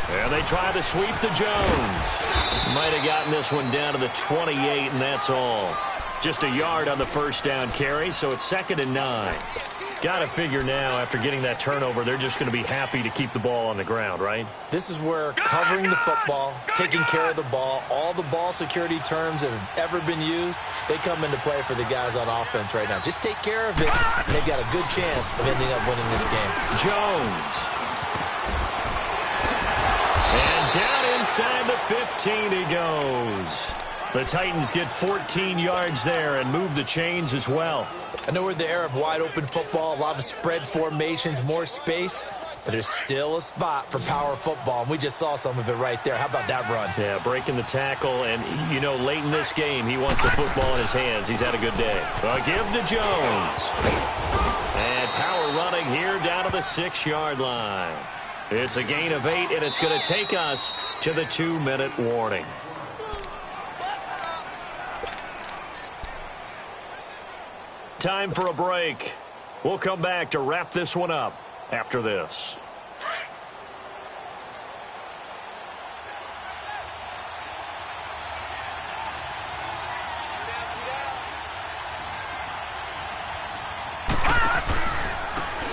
And they try to sweep to Jones. Might have gotten this one down to the 28, and that's all. Just a yard on the first down carry, so it's 2nd and 9. Got to figure now, after getting that turnover, they're just going to be happy to keep the ball on the ground, right? This is where covering the football, taking care of the ball, all the ball security terms that have ever been used, they come into play for the guys on offense right now. Just take care of it, and they've got a good chance of ending up winning this game. Jones. And down inside the 15 he goes. The Titans get 14 yards there and move the chains as well. I know we're in the era of wide-open football, a lot of spread formations, more space, but there's still a spot for power football, and we just saw some of it right there. How about that run? Yeah, breaking the tackle, and, you know, late in this game, he wants the football in his hands. He's had a good day. A give to Jones. And power running here down to the 6-yard line. It's a gain of 8, and it's going to take us to the 2-minute warning. Time for a break. We'll come back to wrap this one up after this.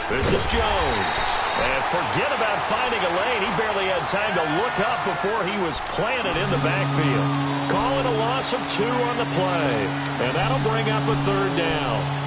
This is Jones. And forget about finding a lane. He barely had time to look up before he was planted in the backfield. Call it a loss of 2 on the play. And that'll bring up a 3rd down.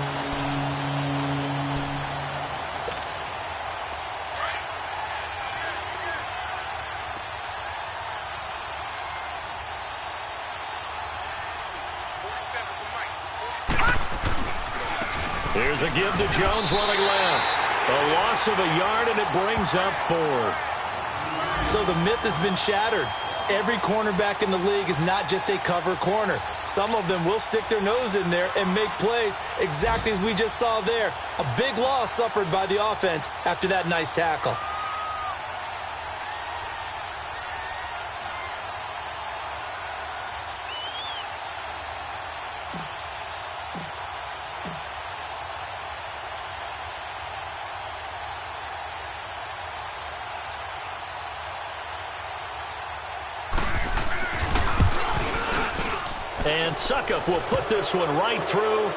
Here's a give to Jones running left. A loss of a yard, and it brings up 4th. So the myth has been shattered. Every cornerback in the league is not just a cover corner. Some of them will stick their nose in there and make plays exactly as we just saw there. A big loss suffered by the offense after that nice tackle. And Suckup will put this one right through,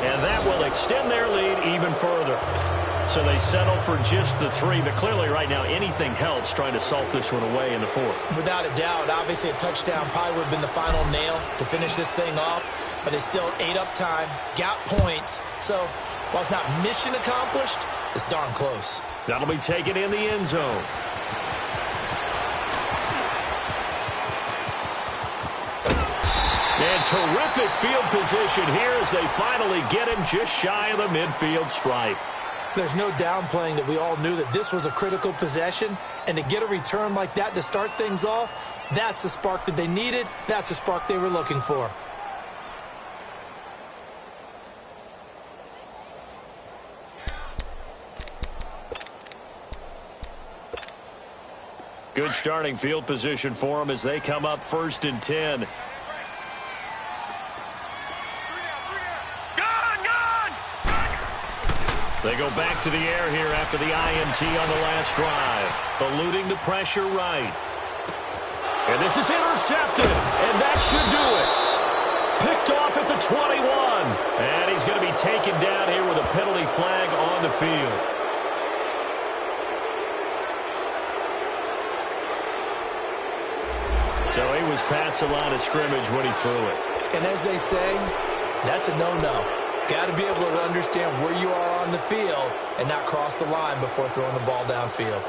and that will extend their lead even further. So they settle for just the 3, but clearly right now anything helps trying to salt this one away in the 4th. Without a doubt, obviously a touchdown probably would have been the final nail to finish this thing off, but it's still ate up time, got points. So while it's not mission accomplished, it's darn close. That'll be taken in the end zone. And terrific field position here as they finally get him just shy of the midfield stripe. There's no downplaying that we all knew that this was a critical possession, and to get a return like that to start things off, that's the spark that they needed. That's the spark they were looking for. Good starting field position for them as they come up 1st and 10. They go back to the air here after the INT on the last drive. Eluding the pressure right. And this is intercepted, and that should do it. Picked off at the 21. And he's going to be taken down here with a penalty flag on the field. So he was past the line of scrimmage when he threw it. And as they say, that's a no-no. Got to be able to understand where you are on the field and not cross the line before throwing the ball downfield.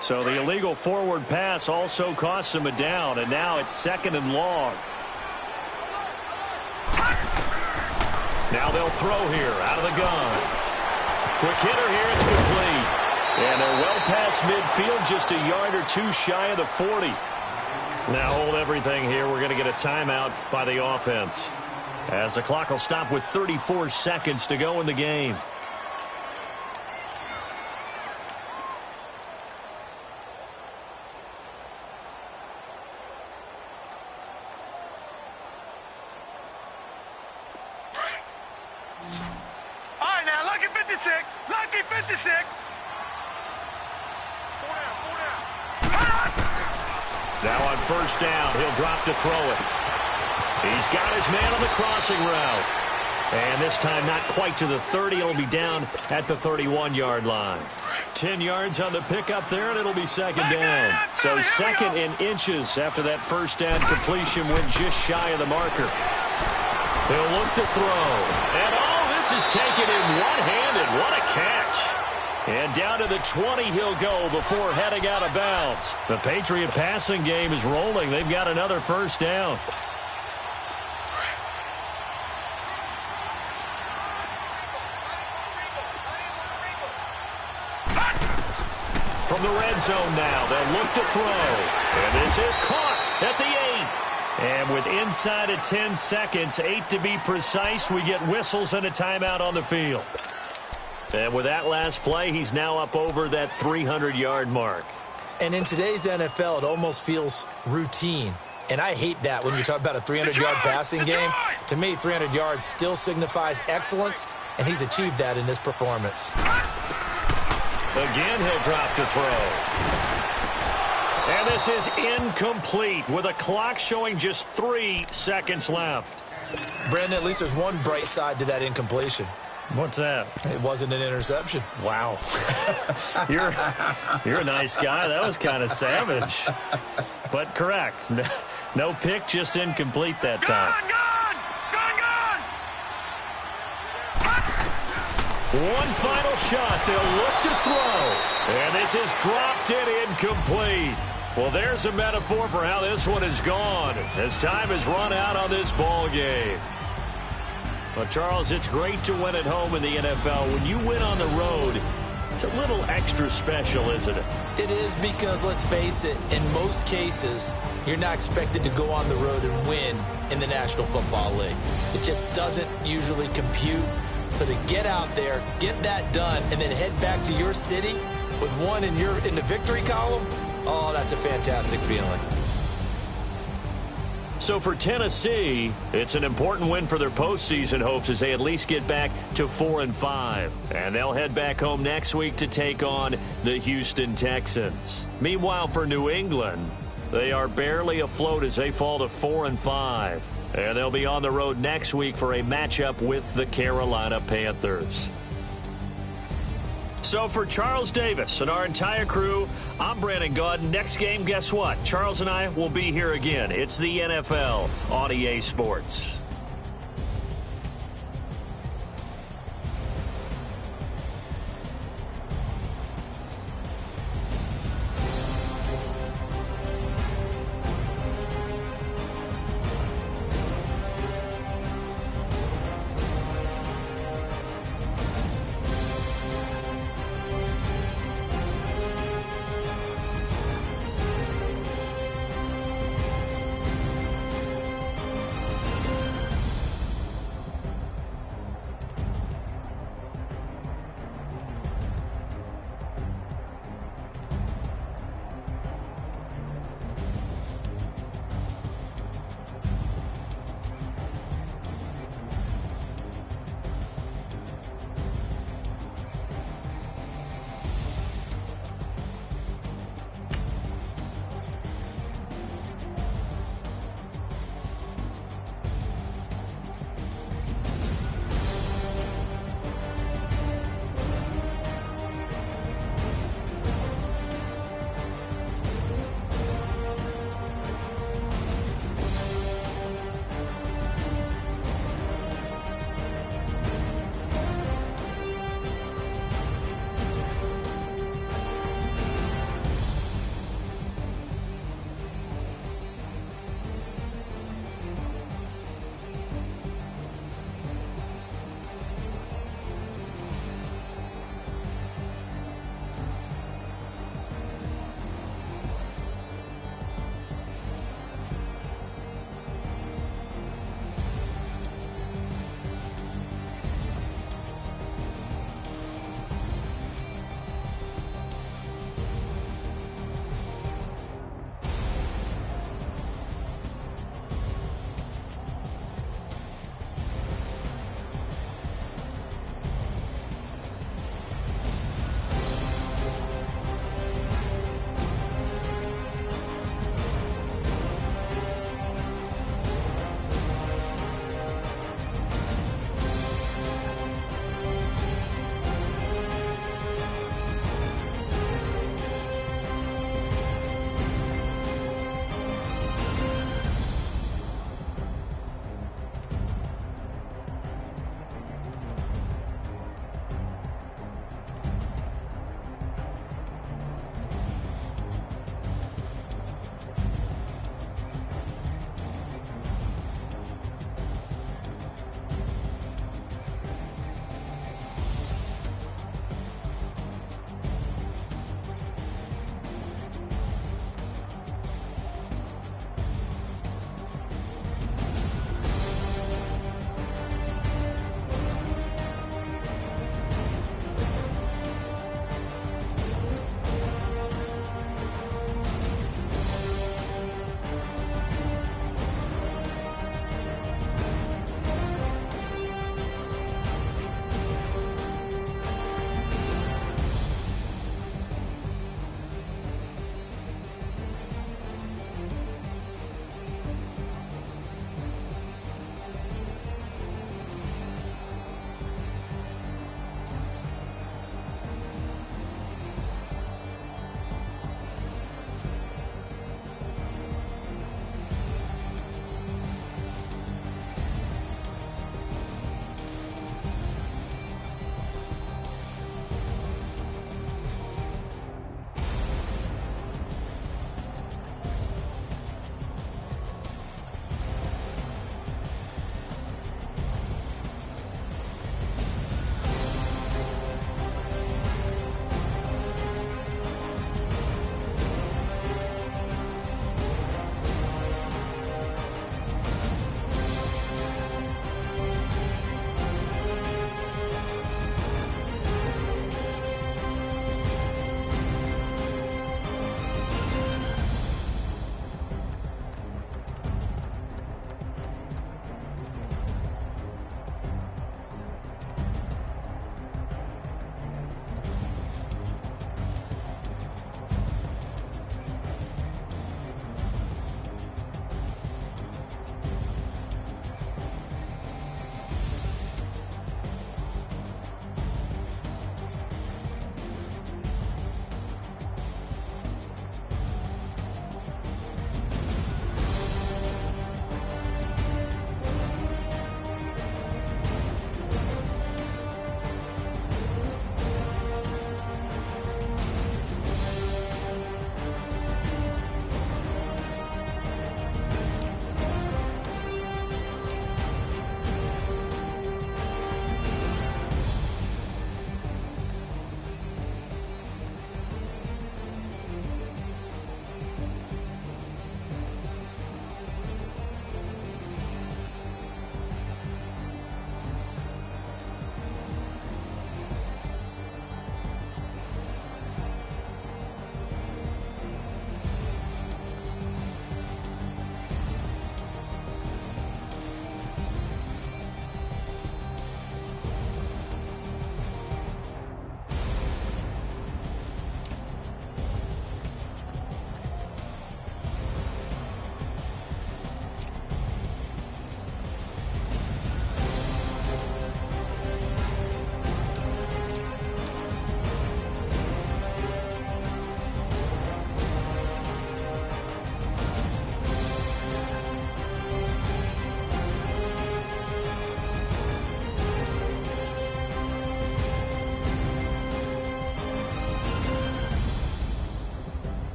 So the illegal forward pass also costs him a down, and now it's 2nd and long. Now they'll throw here out of the gun. Quick hitter here, it's complete. And they're well past midfield, just a yard or two shy of the 40. Now hold everything here. We're going to get a timeout by the offense, as the clock will stop with 34 seconds to go in the game. All right, now, lucky 56. Lucky 56. Now on 1st down, he'll drop to throw it. He's got his man on the crossing route. And this time not quite to the 30. It'll be down at the 31-yard line. 10 yards on the pickup there, and it'll be 2nd down. So 2nd in inches after that 1st down completion went just shy of the marker. He'll look to throw. And this is taken in one-handed. What a catch. And down to the 20 he'll go before heading out of bounds. The Patriot passing game is rolling. They've got another 1st down. From the red zone now, they'll look to throw. And this is caught at the 8. And with inside of 10 seconds, 8 to be precise, we get whistles and a timeout on the field. And with that last play, he's now up over that 300-yard mark. And in today's NFL, it almost feels routine. And I hate that when you talk about a 300-yard passing game. To me, 300 yards still signifies excellence, and he's achieved that in this performance. Again, he'll drop to throw. And this is incomplete with a clock showing just 3 seconds left. Brandon, at least there's one bright side to that incompletion. What's that? It wasn't an interception. Wow. You're a nice guy. That was kind of savage. But correct. No pick, just incomplete that time. One final shot. They'll look to throw. And this is dropped in incomplete. Well, there's a metaphor for how this one is gone as time has run out on this ball game. Well, Charles, it's great to win at home in the NFL. When you win on the road, it's a little extra special, isn't it? It is, because, let's face it, in most cases, you're not expected to go on the road and win in the National Football League. It just doesn't usually compute. So to get out there, get that done, and then head back to your city with one in the victory column, oh, that's a fantastic feeling. So for Tennessee, it's an important win for their postseason hopes as they at least get back to 4-5. And they'll head back home next week to take on the Houston Texans. Meanwhile, for New England, they are barely afloat as they fall to 4-5. And they'll be on the road next week for a matchup with the Carolina Panthers. So for Charles Davis and our entire crew, I'm Brandon Gaudin. Next game, guess what? Charles and I will be here again. It's the NFL on EA Sports.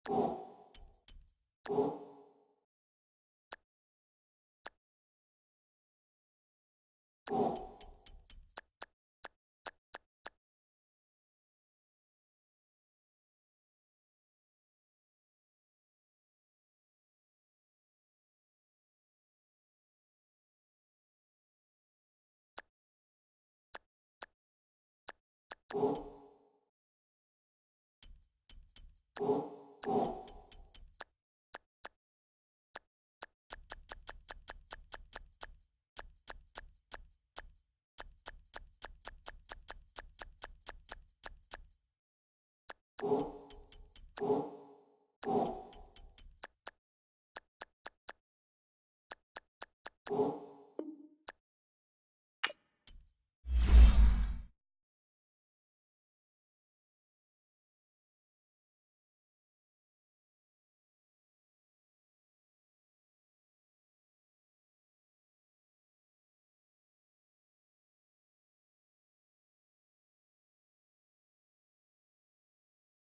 you